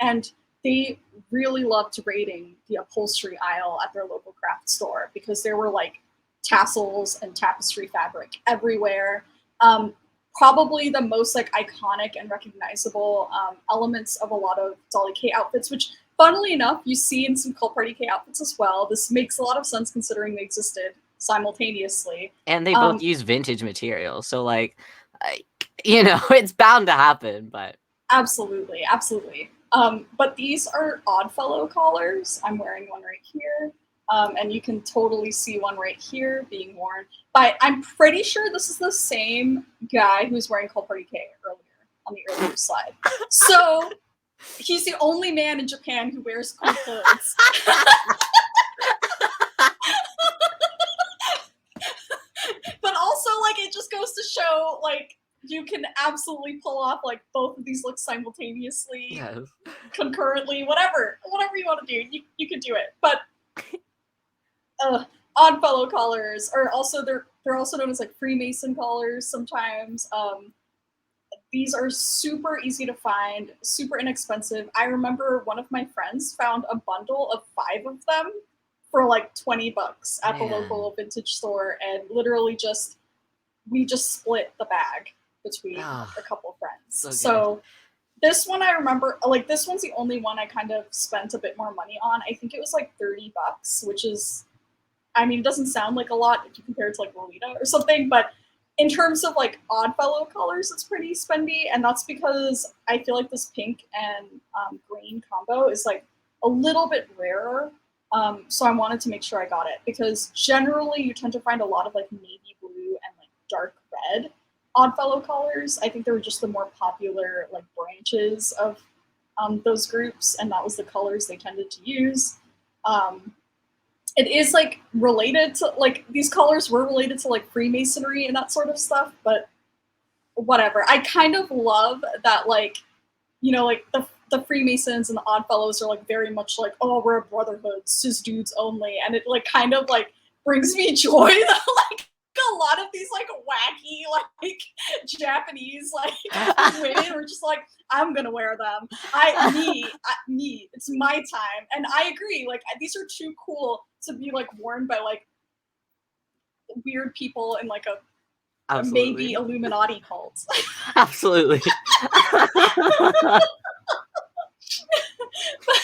and they really loved raiding the upholstery aisle at their local craft store because there were like tassels and tapestry fabric everywhere. Probably the most like iconic and recognizable elements of a lot of Dolly-kei outfits, which funnily enough you see in some Cult Party-kei outfits as well. This makes a lot of sense considering they existed simultaneously. And they both use vintage materials, so like, it's bound to happen. But absolutely. But these are Oddfellow collars. I'm wearing one right here. And you can totally see one right here being worn. But I'm pretty sure this is the same guy who was wearing Cult Party-kei earlier, on the earlier slide. So he's the only man in Japan who wears cool clothes. But also, like, it just goes to show, like, you can absolutely pull off, like, both of these looks simultaneously, Yes. concurrently, whatever you want to do, you can do it. But Oddfellow collars are also they're also known as like Freemason collars sometimes. These are super easy to find, super inexpensive. I remember one of my friends found a bundle of 5 of them for like $20 at the local vintage store, and literally we just split the bag between a couple of friends. So this one I remember, like this one's the only one I kind of spent a bit more money on. I think it was like $30, which is, I mean, it doesn't sound like a lot if you compare it to like Lolita or something, but in terms of like Oddfellow colors, it's pretty spendy, and that's because I feel like this pink and green combo is like a little bit rarer. So I wanted to make sure I got it, because generally you tend to find a lot of like navy blue and like dark red Oddfellow colors. I think they were just the more popular like branches of those groups, and that was the colors they tended to use. It is like related to, like, these colors were related to like Freemasonry and that sort of stuff, but whatever. I kind of love that, like, you know, like the Freemasons and the Oddfellows are like very much like, oh, we're a brotherhood, cis dudes only, and it like kind of like brings me joy that like a lot of these like wacky like Japanese like women were just like, I'm gonna wear them. Me, it's my time. And I agree, like these are too cool to be like worn by like weird people in like a maybe Illuminati cult. Absolutely.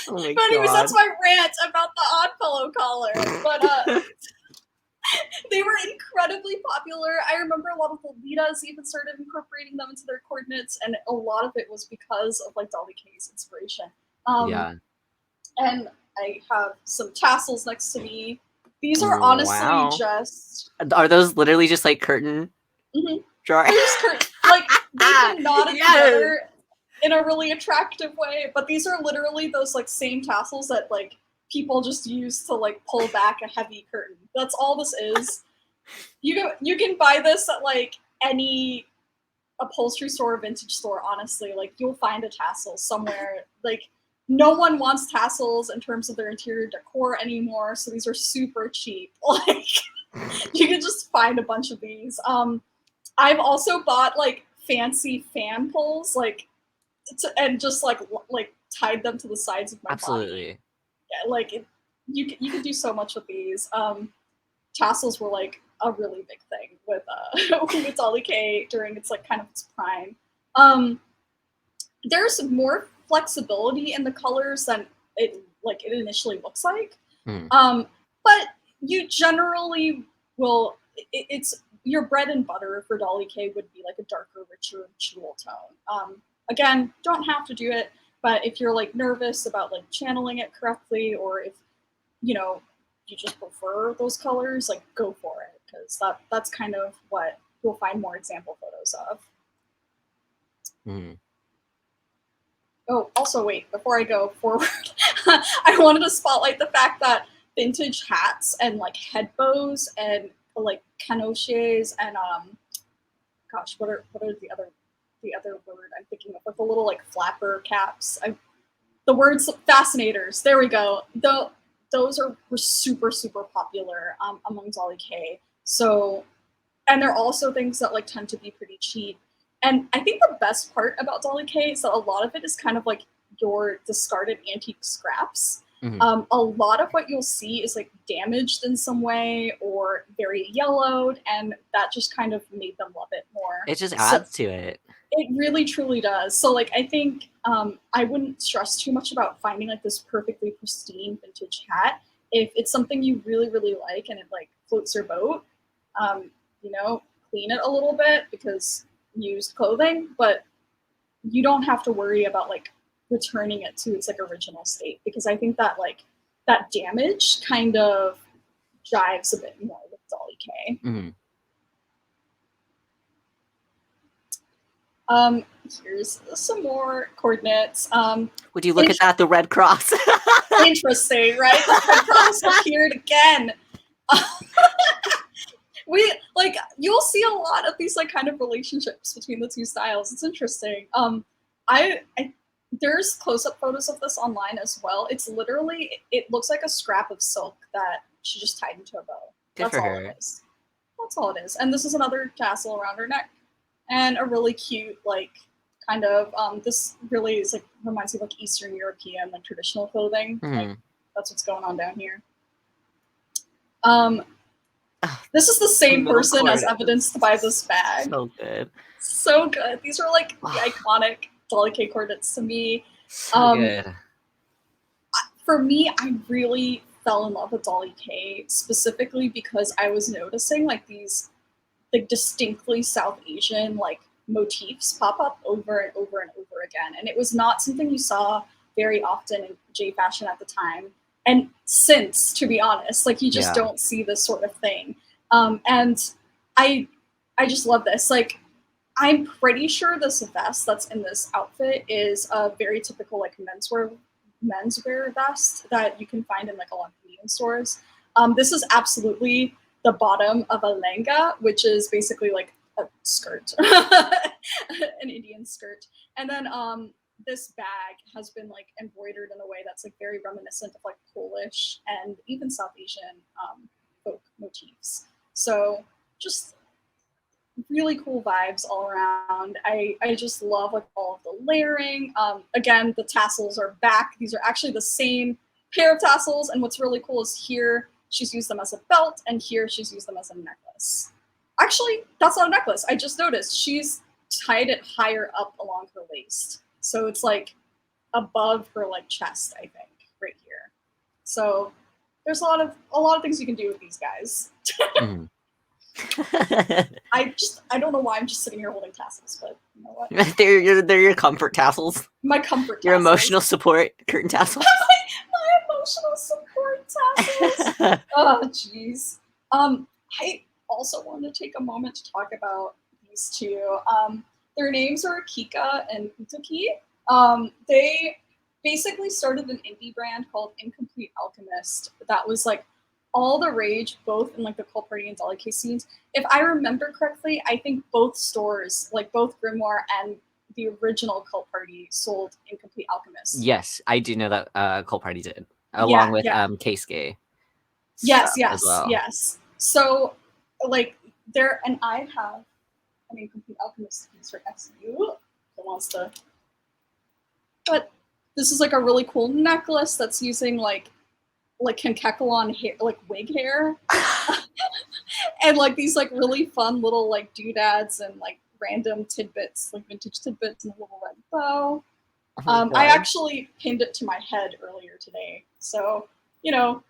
But anyways, that's my rant about the Oddfellow collar. But they were incredibly popular. I remember a lot of Lolitas even started incorporating them into their coordinates, and a lot of it was because of like Dolly-kei's inspiration. And I have some tassels next to me. These are honestly just... Are those literally just like curtain? They're just curtain. Like, they can knot it together in a really attractive way, but these are literally those like same tassels that like people just use to like pull back a heavy curtain. That's all this is. You can buy this at like any upholstery store or vintage store, honestly. Like, you'll find a tassel somewhere. Like, no one wants tassels in terms of their interior decor anymore, so these are super cheap. Like, you can just find a bunch of these. I've also bought like fancy fan poles, like, and just like tied them to the sides of my body. Yeah, like you can do so much with these. Tassels were like a really big thing with with Dolly-kei during its like kind of its prime. There's more flexibility in the colors than it initially looks like. But you generally will. It's your bread and butter for Dolly-kei would be like a darker, richer jewel tone. Again, don't have to do it, but if you're like nervous about like channeling it correctly, or if you know you just prefer those colors, like go for it, because that's kind of what you'll find more example photos of. Oh, also wait, before I go forward, I wanted to spotlight the fact that vintage hats and like head bows and like kanoshes and gosh, what are the other word I'm thinking of, with the little like flapper caps. The words fascinators. There we go. Those were super popular among Dolly-kei. So, and they're also things that like tend to be pretty cheap. And I think the best part about Dolly-kei is that a lot of it is kind of like your discarded antique scraps. A lot of what you'll see is like damaged in some way or very yellowed, and that just kind of made them love it more. It just adds to it. It really truly does. So like I think I wouldn't stress too much about finding like this perfectly pristine vintage hat. If it's something you really like and it like floats your boat, you know, clean it a little bit because used clothing, but you don't have to worry about like returning it to its like original state, because I think that like that damage kind of jives a bit more with Dolly-kei. Mm-hmm. Here's some more coordinates. Would you look at that? The red cross. Interesting, right? The red cross appeared again. You'll see a lot of these like kind of relationships between the two styles. It's interesting. There's close-up photos of this online as well. It's literally, it looks like a scrap of silk that she just tied into a bow. That's all it is. That's all it is. And this is another tassel around her neck, and a really cute like kind of this really is like reminds me of like Eastern European like traditional clothing. Like that's what's going on down here. This is the same person as evidenced by this bag. So good. So good. These are like the iconic Dolly-kei coordinates to me. So good. For me, I really fell in love with Dolly-kei specifically because I was noticing like these like distinctly South Asian like motifs pop up over and over and over again. And it was not something you saw very often in J fashion at the time. And since, to be honest, like you just don't see this sort of thing. And I just love this. Like, I'm pretty sure this vest that's in this outfit is a very typical like menswear vest that you can find in like a lot of Indian stores. This is absolutely the bottom of a lehenga, which is basically like a skirt, an Indian skirt. And then this bag has been like embroidered in a way that's like very reminiscent of like Polish and even South Asian folk motifs. So just really cool vibes all around. I just love like all of the layering. Again, the tassels are back. These are actually the same pair of tassels. And what's really cool is here she's used them as a belt, and here she's used them as a necklace. Actually, that's not a necklace. I just noticed she's tied it higher up along her waist. So it's like above her like chest, I think, right here. So there's a lot of things you can do with these guys. I don't know why I'm just sitting here holding tassels, but you know what? they're your comfort tassels. My comfort tassels. Your emotional support curtain tassels. my emotional support tassels. Oh, jeez. I also wanted to take a moment to talk about these two. Their names are Kika and Utuki. They basically started an indie brand called Incomplete Alchemist that was like all the rage, both in like the Cult Party and Dolly-kei scenes. If I remember correctly, I think both stores, like both Grimoire and the original Cult Party, sold Incomplete Alchemist. Yes, I do know that Cult Party did, along with Keisuke. Yes. Well. Yes. So, like, there, and I have an Incomplete Alchemist piece right next to you that wants to. But this is like a really cool necklace that's using like Kankekalon hair, like wig hair, and like these like really fun little like doodads and like random tidbits, like vintage tidbits, and a little red bow. I actually pinned it to my head earlier today, so you know,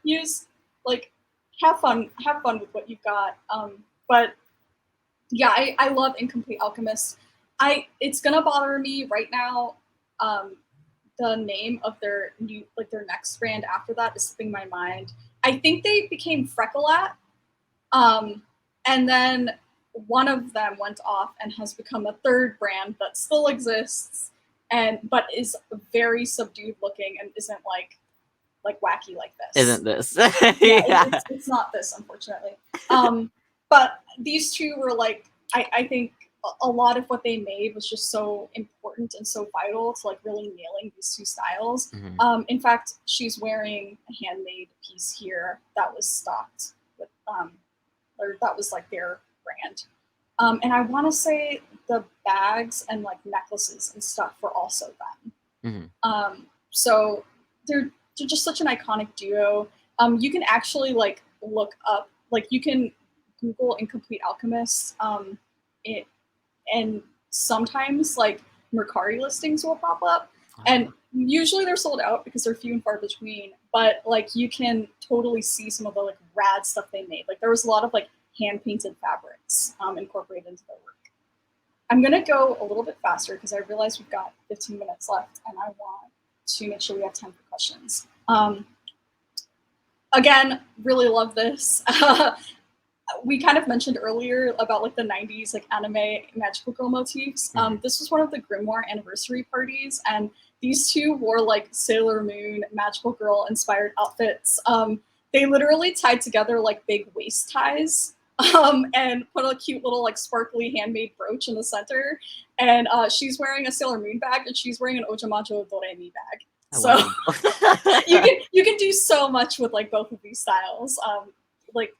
have fun with what you've got. But yeah, I love Incomplete Alchemist. It's gonna bother me right now. The name of their next brand after that is slipping my mind. I think they became Freckleat, and then one of them went off and has become a third brand that still exists, but is very subdued looking and isn't like wacky like this. Isn't this? It's not this, unfortunately. But these two were like, I think a lot of what they made was just so important and so vital to like really nailing these two styles. In fact, she's wearing a handmade piece here that was stocked with, or that was like their brand. And I want to say the bags and like necklaces and stuff were also them. So they're just such an iconic duo. You can actually like look up, like you can Google Incomplete Alchemist, and sometimes like Mercari listings will pop up, and usually they're sold out because they're few and far between, but like you can totally see some of the like rad stuff they made. Like there was a lot of like hand painted fabrics incorporated into their work. I'm gonna go a little bit faster because I realize we've got 15 minutes left and I want to make sure we have time for questions. Again, really love this. We kind of mentioned earlier about like the 90s like anime magical girl motifs. This was one of the Grimoire anniversary parties, and these two wore like Sailor Moon magical girl inspired outfits. They literally tied together like big waist ties, and put a cute little like sparkly handmade brooch in the center. And she's wearing a Sailor Moon bag, and she's wearing an Ojamajo Doremi bag. So you can do so much with like both of these styles. Like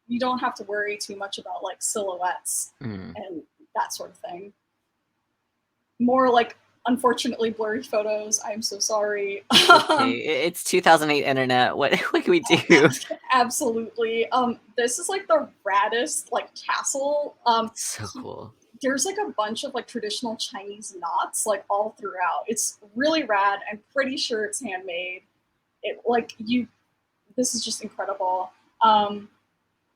you don't have to worry too much about like silhouettes and that sort of thing. More like unfortunately blurry photos. I'm so sorry. Okay. It's 2008 internet. What can we do? Absolutely. This is like the raddest like tassel. So cool. There's like a bunch of like traditional Chinese knots like all throughout. It's really rad. I'm pretty sure it's handmade. This is just incredible.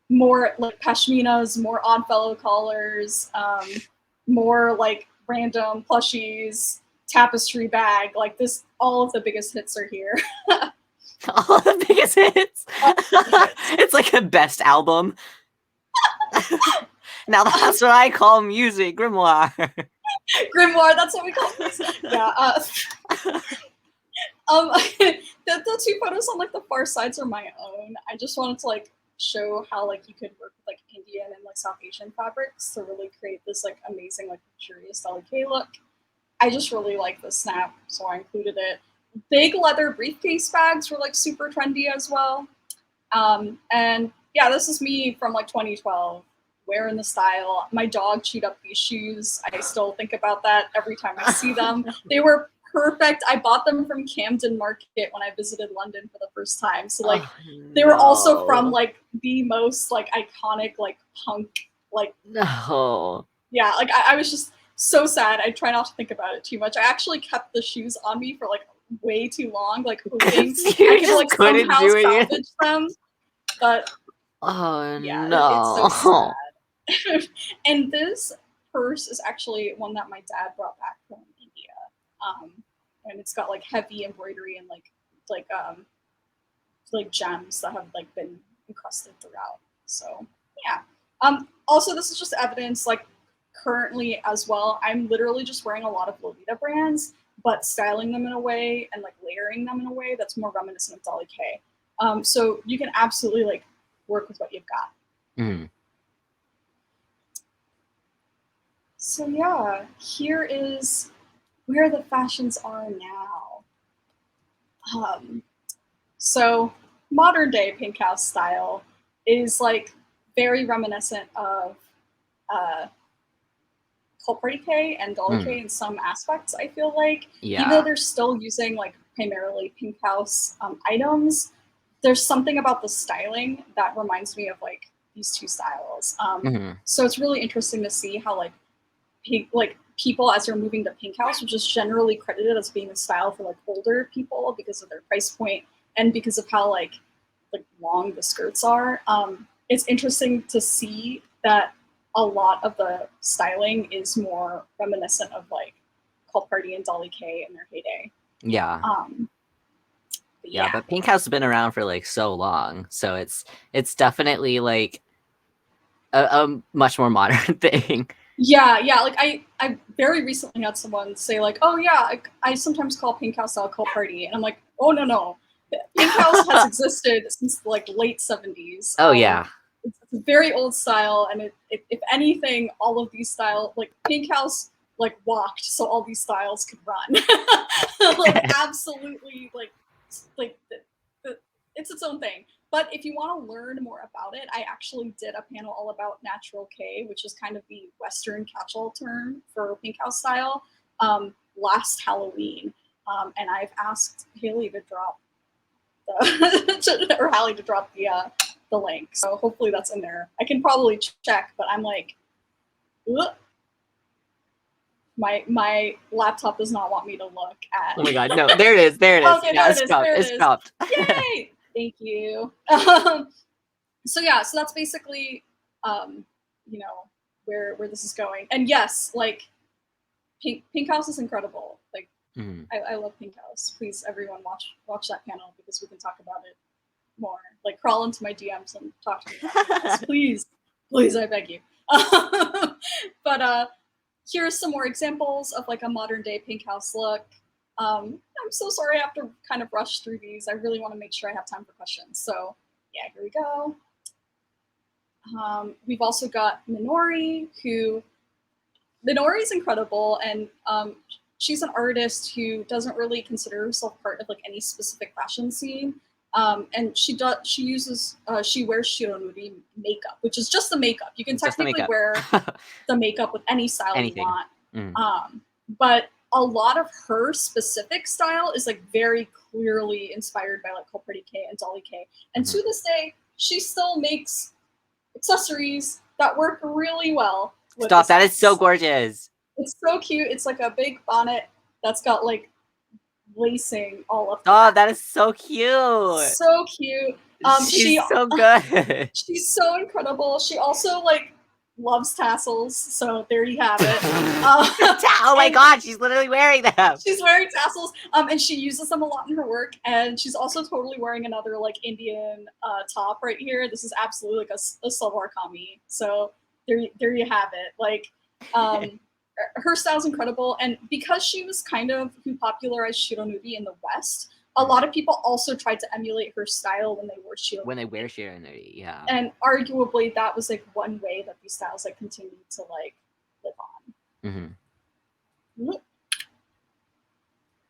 More like pashminas, more Oddfellow collars, more like random plushies, tapestry bag. Like this, all of the biggest hits are here. All the biggest hits. It's like a best album. Now that's what I call music, Grimoire. Grimoire, that's what we call music. Yeah. The two photos on like the far sides are my own. I just wanted to like show how like you could work with like Indian and like South Asian fabrics to really create this like amazing like luxurious Dolly-kei look. I just really like the snap, so I included it. Big leather briefcase bags were like super trendy as well. And yeah, this is me from like 2012, wearing the style. My dog chewed up these shoes. I still think about that every time I see them. They were perfect. I bought them from Camden Market when I visited London for the first time. So like they were also from like the most like iconic like punk like yeah, like I was just so sad. I try not to think about it too much. I actually kept the shoes on me for like way too long, like hoping I could like somehow salvage them. But yeah, no. it's so sad. And this purse is actually one that my dad brought back from India. And it's got like heavy embroidery and like gems that have like been encrusted throughout. So yeah. Also, this is just evidence like currently as well. I'm literally just wearing a lot of Lolita brands, but styling them in a way and like layering them in a way that's more reminiscent of Dolly-kei. So you can absolutely like work with what you've got. So yeah, here is where the fashions are now. So modern day Pink House style is like very reminiscent of Cult Party-kei and Dolly-kei in some aspects, I feel like. Yeah. Even though they're still using like primarily Pink House items, there's something about the styling that reminds me of like these two styles. So it's really interesting to see how like people as they're moving to Pink House, which is generally credited as being a style for like older people because of their price point and because of how like long the skirts are. It's interesting to see that a lot of the styling is more reminiscent of like Cult Party and Dolly-kei in their heyday. Yeah. But Pink House has been around for like so long, so it's definitely like a much more modern thing. Yeah, like I very recently had someone say like, oh yeah, I sometimes call Pink House style Cult Party, and I'm like, oh no, Pink House has existed since the like late 70s. Oh yeah. It's a very old style, and if anything, all of these styles, like Pink House, like walked so all these styles could run. Like absolutely, like it's its own thing. But if you want to learn more about it, I actually did a panel all about natural K, which is kind of the Western catch-all term for Pink House style, last Halloween. And I've asked Haley to drop or Hallie to drop the link. So hopefully that's in there. I can probably check, but I'm like, ugh. My laptop does not want me to look at. Oh my god, no! There it is. There it is. Okay, yeah, it's dropped. Yay! Thank you. So yeah, so that's basically, you know, where this is going. And yes, like Pink House is incredible. Like I love Pink House. Please, everyone, watch that panel because we can talk about it more. Like, crawl into my DMs and talk to me about this. Please, I beg you. But here's some more examples of like a modern day Pink House look. I'm so sorry I have to kind of rush through these. I really want to make sure I have time for questions. So yeah, here we go. We've also got Minori, Minori's incredible, and she's an artist who doesn't really consider herself part of like any specific fashion scene. And she wears shironuri makeup, which is just the makeup. You can technically wear the makeup with any style you want. But a lot of her specific style is like very clearly inspired by like Cult Party-kei and Dolly-kei. And to this day, she still makes accessories that work really well. Stop, that is so gorgeous. It's so cute. It's like a big bonnet that's got like lacing all up. Oh, that is so cute. So cute. She's so good. She's so incredible. She also like loves tassels, so there you have it. Oh my god, she's literally wearing them. She's wearing tassels, and she uses them a lot in her work. And she's also totally wearing another like Indian top right here. This is absolutely like a salwar kami. So there you have it. Like, her style's incredible, and because she was kind of who popularized shironuri in the West, a lot of people also tried to emulate her style when they wore shironuri. When they wear shironuri, yeah. And arguably, that was like one way that these styles like continued to like live on.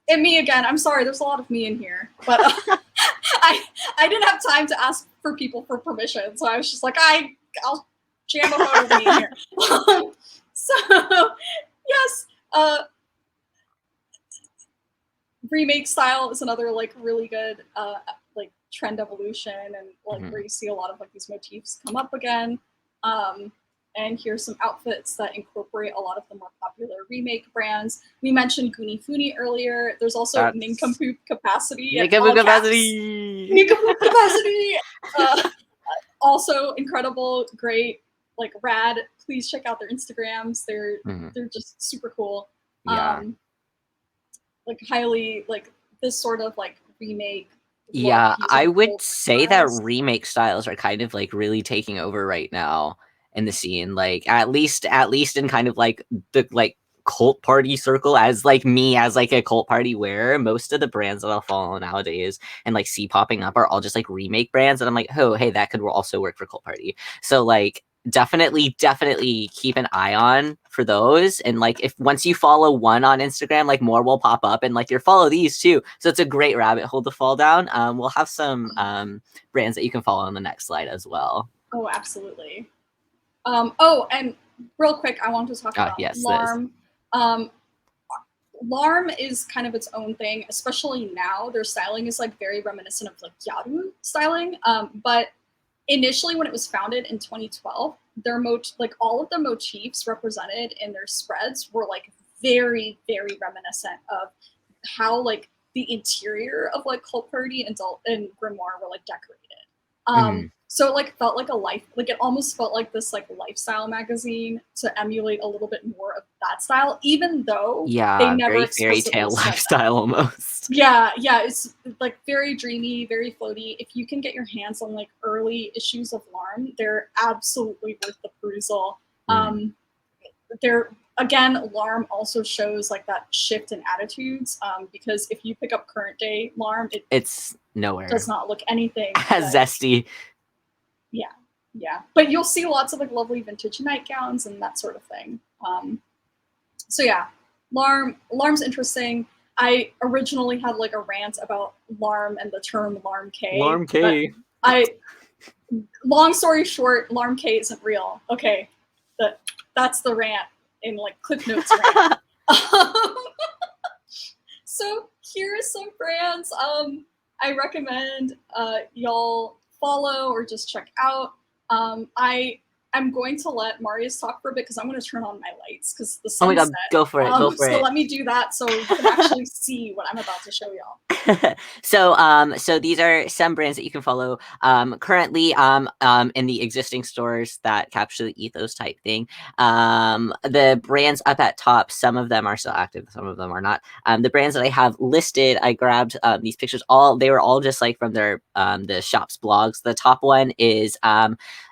And me again. I'm sorry. There's a lot of me in here, but I didn't have time to ask for people for permission, so I was just like, I'll jam a photo of me in here. So yes, remake style is another like really good like trend evolution, and like where you see a lot of like these motifs come up again. And here's some outfits that incorporate a lot of the more popular remake brands. We mentioned Goonie Foonie earlier. There's also Nincompoop Capacity. Nincompoop Capacity! Nincompoop Capacity! Also incredible, great, like rad. Please check out their Instagrams. They're just super cool. Yeah. Like highly, like this sort of like remake. Yeah, I would say that remake styles are kind of like really taking over right now in the scene, like at least in kind of like the like cult party circle. As like me as like a cult party wearer, most of the brands that I'll follow nowadays and like see popping up are all just like remake brands, and I'm like, oh hey, that could also work for Cult Party. So like definitely keep an eye on for those, and like if once you follow one on Instagram, like more will pop up, and like you follow these too, so it's a great rabbit hole to fall down. We'll have some brands that you can follow on the next slide as well. Oh, absolutely. Oh, and real quick, I want to talk about LARM. LARM is kind of its own thing, especially now. Their styling is like very reminiscent of like Gyaru styling. But initially, when it was founded in 2012, their like all of the motifs represented in their spreads were like very, very reminiscent of how like the interior of like Cult Party and Grimoire were like decorated. So it like felt like it almost felt like this like lifestyle magazine to emulate a little bit more of that style, even though they never very fairy tale lifestyle almost. Yeah, it's like very dreamy, very floaty. If you can get your hands on like early issues of LARM, they're absolutely worth the perusal. Again, LARM also shows like that shift in attitudes, because if you pick up current day LARM, it's nowhere. Does not look anything as zesty. Yeah, but you'll see lots of like lovely vintage nightgowns and that sort of thing. So yeah, LARM's interesting. I originally had like a rant about LARM and the term LARM-kei. LARM-kei. Long story short, LARM-kei isn't real. Okay, that's the rant in like Cliff Notes rant. So here are some brands I recommend y'all follow or just check out. I I'm going to let Marius talk for a bit because I'm going to turn on my lights because the Oh my sunset. god, go for it, go for so it. let me do that so you can actually see what I'm about to show y'all. So these are some brands that you can follow currently in the existing stores that capture the ethos type thing. The brands up at top, some of them are still active, some of them are not. The brands that I have listed, I grabbed these pictures. They were all just like from their the shop's blogs. The top one is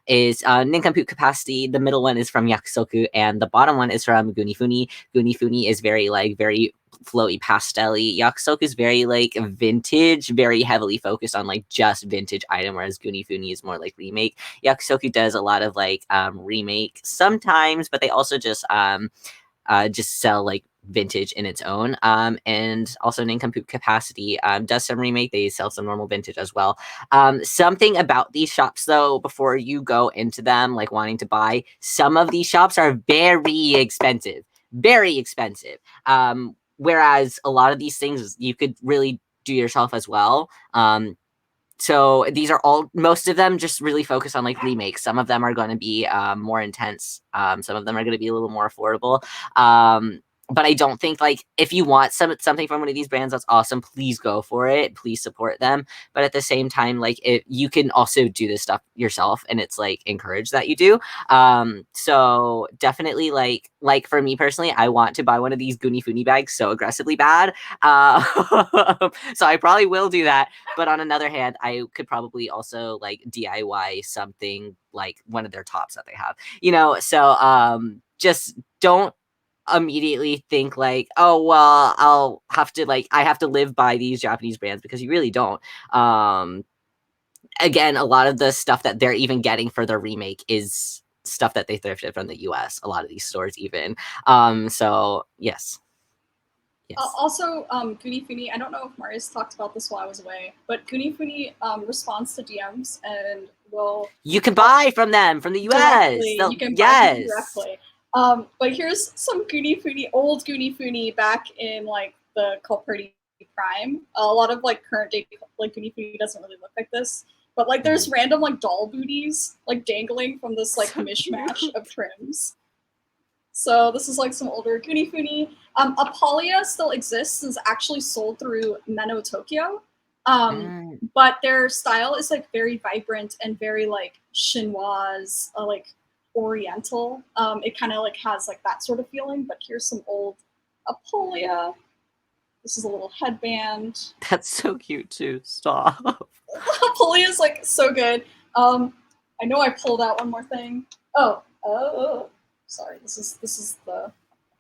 Nincompoop Capacity. The middle one is from Yakusoku, and the bottom one is from Gunifuni. Gunifuni is very flowy pastel-y. Yakusoku is very like vintage, very heavily focused on like just vintage item, whereas Gunifuni is more like remake. Yakusoku does a lot of like remake sometimes, but they also just sell like vintage in its own. And also Nincompoop Capacity does some remake. They sell some normal vintage as well. Something about these shops though, before you go into them like wanting to buy, some of these shops are very expensive. Very expensive. Whereas a lot of these things you could really do yourself as well. So these are most of them just really focus on like remakes. Some of them are going to be more intense. Some of them are going to be a little more affordable. But I don't think like if you want something from one of these brands, that's awesome. Please go for it. Please support them. But at the same time, like you can also do this stuff yourself, and it's like encouraged that you do. So definitely like for me personally, I want to buy one of these Gunifuni bags so aggressively bad. So I probably will do that. But on another hand, I could probably also like DIY something like one of their tops that they have, so just don't immediately think like, oh well, I have to live by these Japanese brands, because you really don't. Again, a lot of the stuff that they're even getting for their remake is stuff that they thrifted from the US, a lot of these stores even. So yes. Also, Gunifuni, I don't know if Marius talked about this while I was away, but Gunifuni responds to DMs and will... You can buy from them, from the US. Directly. You can buy them directly. But here's some old Gunifuni back in like the Cult Party Prime. A lot of like current day like Gunifuni doesn't really look like this, but like there's random like doll booties like dangling from this like mishmash of trims. So this is like some older Gunifuni. Apolia still exists, is actually sold through Menno Tokyo. But their style is like very vibrant and very like chinoise, like oriental. It kind of like has like that sort of feeling. But here's some old Apolia. This is a little headband. That's so cute too. Stop. Apolia is like so good. I know I pulled out one more thing. Oh, sorry. This is the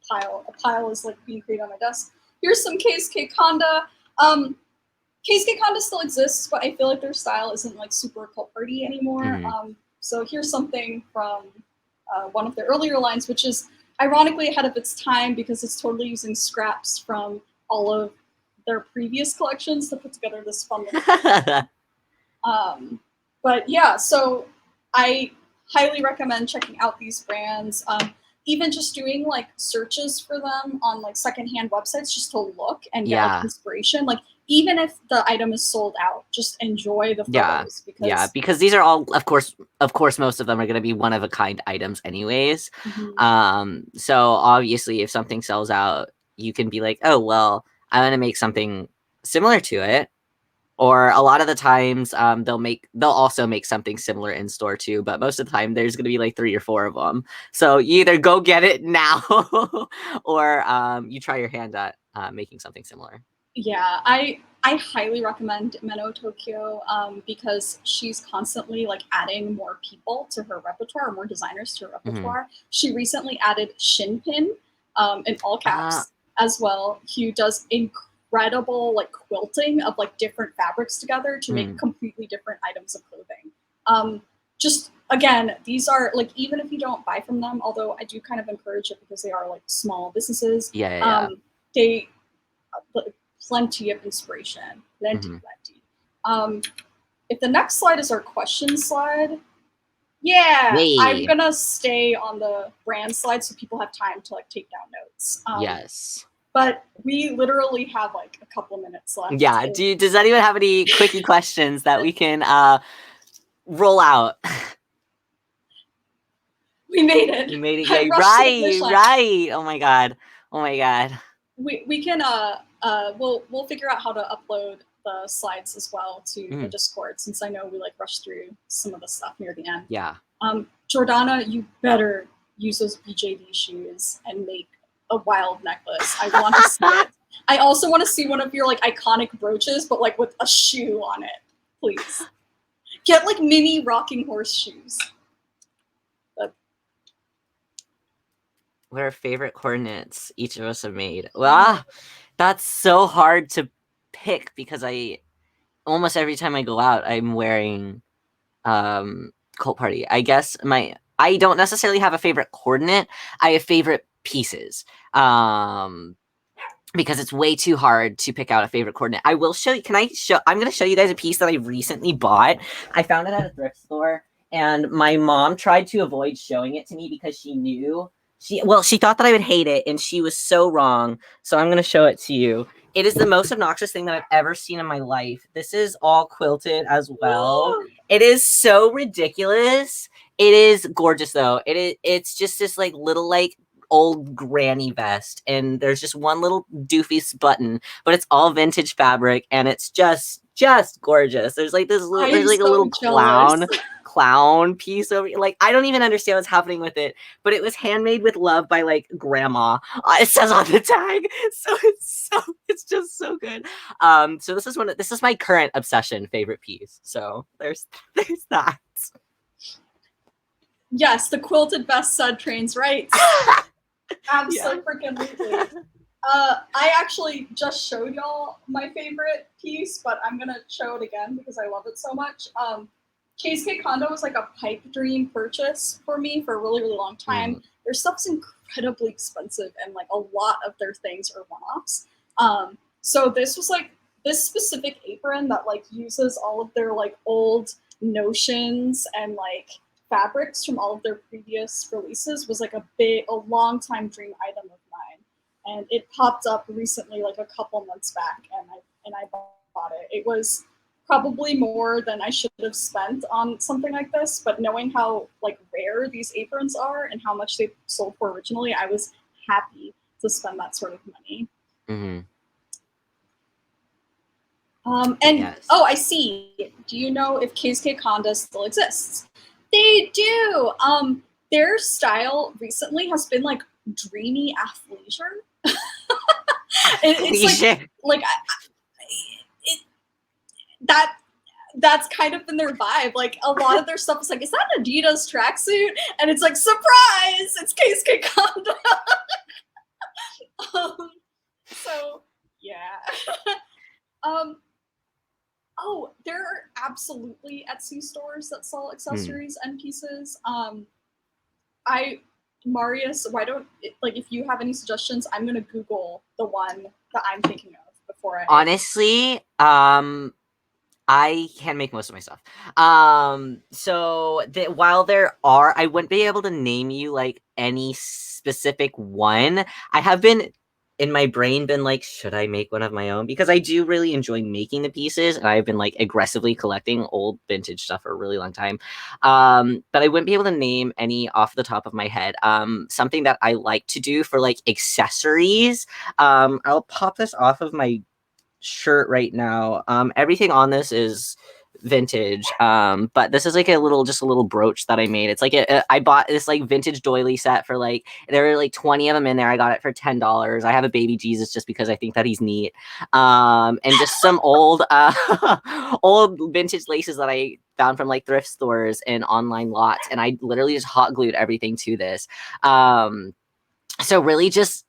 pile. A pile is like being created on my desk. Here's some Keisuke Kanda. Keisuke Kanda still exists, but I feel like their style isn't like super cult party anymore. So here's something from one of their earlier lines, which is ironically ahead of its time because it's totally using scraps from all of their previous collections to put together this fun little but yeah, so I highly recommend checking out these brands. Even just doing like searches for them on like secondhand websites just to look and get like, inspiration. Like even if the item is sold out, just enjoy the photos. Because these are all, of course, most of them are going to be one of a kind items anyways. So obviously if something sells out, you can be like, oh, well, I want to make something similar to it. Or a lot of the times they'll also make something similar in store too, but most of the time there's going to be like 3 or 4 of them. So you either go get it now or you try your hand at making something similar. Yeah, I highly recommend Menno Tokyo because she's constantly like adding more people to her repertoire, or more designers to her repertoire. She recently added Shinpin in all caps as well, who does incredible like quilting of like different fabrics together to make completely different items of clothing. Just again, these are like, even if you don't buy from them, although I do kind of encourage it because they are like small businesses. They plenty of inspiration, plenty. If the next slide is our question slide, I'm gonna stay on the brand slide so people have time to like take down notes. But we literally have like a couple minutes left. Yeah. Does anyone have any quickie questions that we can roll out? We made it. You made it. I Yeah, rushed to the finish right, line. right. Oh my god. Oh my god. We can we'll figure out how to upload the slides as well to the Discord, since I know we like rushed through some of the stuff near the end. Yeah. Jordana, you better use those BJD shoes and make a wild necklace. I want to see it. I also want to see one of your like iconic brooches, but like with a shoe on it, please. Get like mini rocking horse shoes. What are favorite coordinates each of us have made? Well, that's so hard to pick because I almost every time I go out, I'm wearing Cult Party. I guess I don't necessarily have a favorite coordinate. I have favorite pieces. Because it's way too hard to pick out a favorite coordinate. I will show you. I'm going to show you guys a piece that I recently bought. I found it at a thrift store, and my mom tried to avoid showing it to me because she knew she thought that I would hate it, and she was so wrong. So I'm going to show it to you. It is the most obnoxious thing that I've ever seen in my life. This is all quilted as well. It is so ridiculous. It is gorgeous though. It's just this like little like old granny vest, and there's just one little doofy button, but it's all vintage fabric, and it's just gorgeous. There's like this little, there's like so a little clown piece over. Like I don't even understand what's happening with it, but it was handmade with love by like grandma. It says on the tag, so it's just so good. So this is my current obsession favorite piece. So there's that. Yes, the quilted vest said trains right. Absolutely. Yeah. I actually just showed y'all my favorite piece, but I'm gonna show it again because I love it so much. Keisuke Kondo was like a pipe dream purchase for me for a really, really long time. Their stuff's incredibly expensive, and like a lot of their things are one-offs. So this was like this specific apron that like uses all of their like old notions and like fabrics from all of their previous releases was like a long time dream item of mine, and it popped up recently like a couple months back, and I bought it. It was probably more than I should have spent on something like this, but knowing how like rare these aprons are and how much they sold for originally, I was happy to spend that sort of money. And yes. Oh, I see. Do you know if Keisuke Kondo still exists? They do. Their style recently has been like dreamy athleisure. It's like that's kind of been their vibe. Like a lot of their stuff is like, is that an Adidas tracksuit? And it's like, surprise, it's Keisuke Kondo. So yeah. Oh, there are absolutely Etsy stores that sell accessories and pieces. Marius, why don't like if you have any suggestions, I'm gonna Google the one that I'm thinking of before I. Honestly, I can make most of my stuff. So while there are, I wouldn't be able to name you like any specific one. I have been in my brain been like, should I make one of my own? Because I do really enjoy making the pieces, and I've been like aggressively collecting old vintage stuff for a really long time. But I wouldn't be able to name any off the top of my head. Something that I like to do for like accessories. I'll pop this off of my shirt right now. Everything on this is vintage, but this is like a little brooch that I made. It's like I bought this like vintage doily set for like, there were like 20 of them in there. I got it for $10. I have a baby Jesus just because I think that he's neat, and just some old old vintage laces that I found from like thrift stores and online lots, and I literally just hot glued everything to this. So really just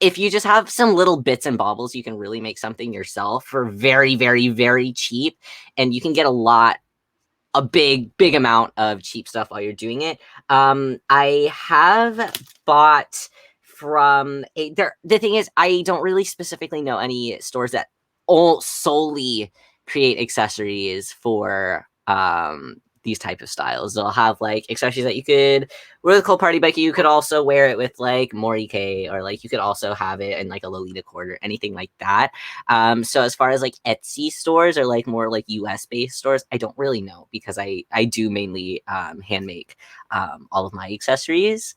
if you just have some little bits and baubles, you can really make something yourself for very, very, very cheap. And you can get a big amount of cheap stuff while you're doing it. I have bought from the thing is, I don't really specifically know any stores that solely create accessories for these type of styles. They'll have like accessories that you could wear with Cult Party, but you could also wear it with like Morikei, or like you could also have it in like a Lolita cord or anything like that. So as far as like Etsy stores or like more like US based stores, I don't really know, because I do mainly hand make all of my accessories.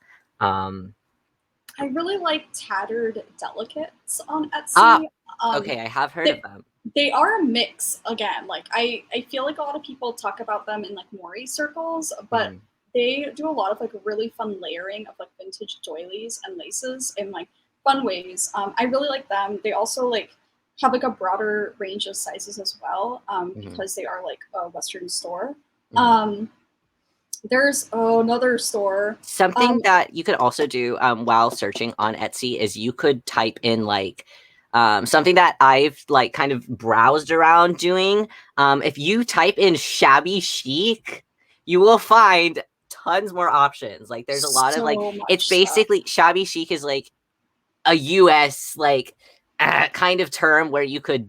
I really like Tattered Delicates on Ah, Etsy. okay, I have heard of them. They are a mix again. Like I feel like a lot of people talk about them in like Mori circles, but they do a lot of like really fun layering of like vintage doilies and laces in like fun ways. I really like them. They also like have like a broader range of sizes as well, because they are like a Western store. There's another store. Something that you could also do while searching on Etsy is you could type in like something that I've like kind of browsed around doing. If you type in shabby chic, you will find tons more options. Like there's a lot of like, it's basically shabby chic is like a US like kind of term where you can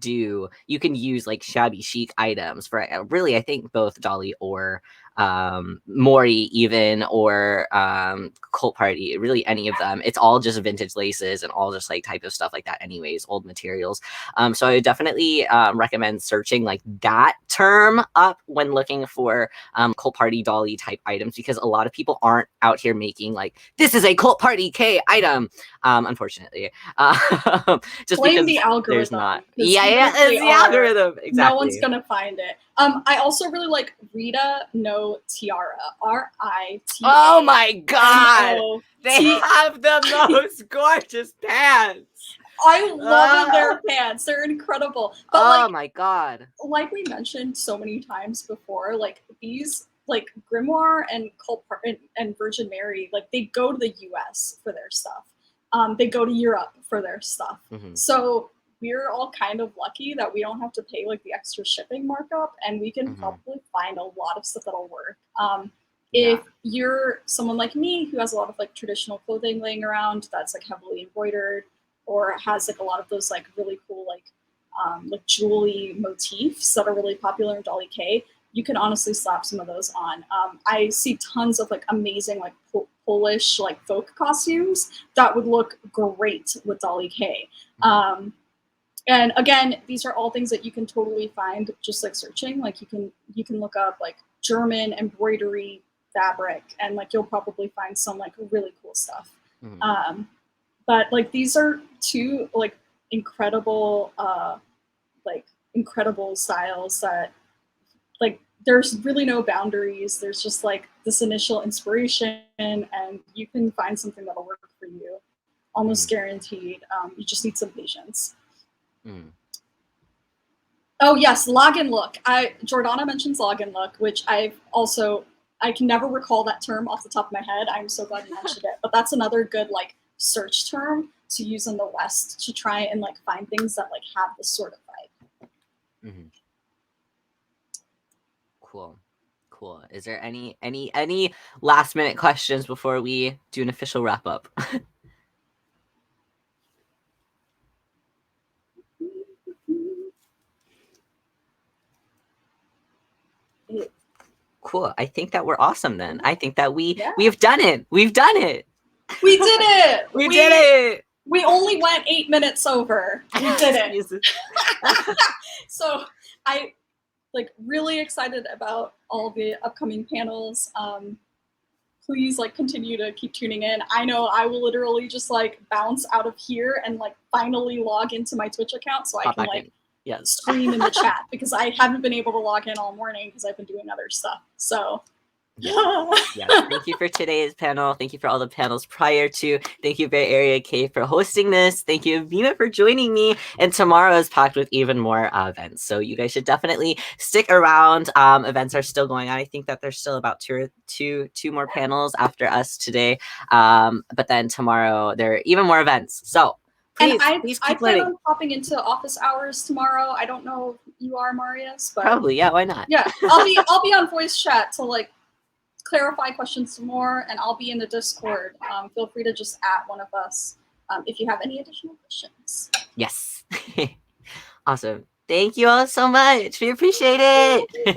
use like shabby chic items for really, I think both Dolly or Mori even, or Cult Party, really any of them. It's all just vintage laces and all just like type of stuff like that anyways, old materials. So I would definitely recommend searching like that term up when looking for Cult Party Dolly type items, because a lot of people aren't out here making like, this is a Cult Party-kei item, unfortunately. Just Blame because the algorithm. there's not. Yeah, it's the algorithm. Exactly. No one's gonna find it. I also really like Rita no Tiara. RITA. Oh my god! They have the most gorgeous pants. I love their pants. They're incredible. But oh my god! Like we mentioned so many times before, like these, like Grimoire and and Virgin Mary, like they go to the US for their stuff. They go to Europe for their stuff. So we're all kind of lucky that we don't have to pay like the extra shipping markup, and we can probably find a lot of stuff that'll work. If you're someone like me who has a lot of like traditional clothing laying around that's like heavily embroidered, or has like a lot of those like really cool like jewelry motifs that are really popular in Dolly-kei, you can honestly slap some of those on. I see tons of like amazing like Polish like folk costumes that would look great with Dolly-kei. And again, these are all things that you can totally find just like searching. Like you can look up like German embroidery fabric, and like you'll probably find some like really cool stuff. But like these are two like incredible incredible styles that like there's really no boundaries. There's just like this initial inspiration, and you can find something that'll work for you, almost guaranteed. You just need some patience. Oh yes, login look. Jordana mentions login look, which I can never recall that term off the top of my head. I'm so glad you mentioned it. But that's another good like search term to use in the West to try and like find things that like have this sort of vibe. Cool. Is there any last minute questions before we do an official wrap up? Cool. I think that we're awesome then. I think that we have done it. We've done it. We did it. We did it. We only went 8 minutes over. We did it. So I like really excited about all the upcoming panels. Please like continue to keep tuning in. I know I will literally just like bounce out of here and like finally log into my Twitch account so I can like scream in the chat, because I haven't been able to log in all morning because I've been doing other stuff. So thank you for today's panel. Thank you for all the panels prior to. Thank you, Bay Area K, for hosting this. Thank you, Vina, for joining me. And tomorrow is packed with even more events, so you guys should definitely stick around. Events are still going on. I think that there's still about two more panels after us today. But then tomorrow there are even more events. So please I keep plan learning. on popping into office hours tomorrow. I don't know if you are, Marius, but probably, yeah. Why not? Yeah, I'll be on voice chat to like clarify questions some more, and I'll be in the Discord. Feel free to just at one of us if you have any additional questions. Yes. Awesome. Thank you all so much. We appreciate it.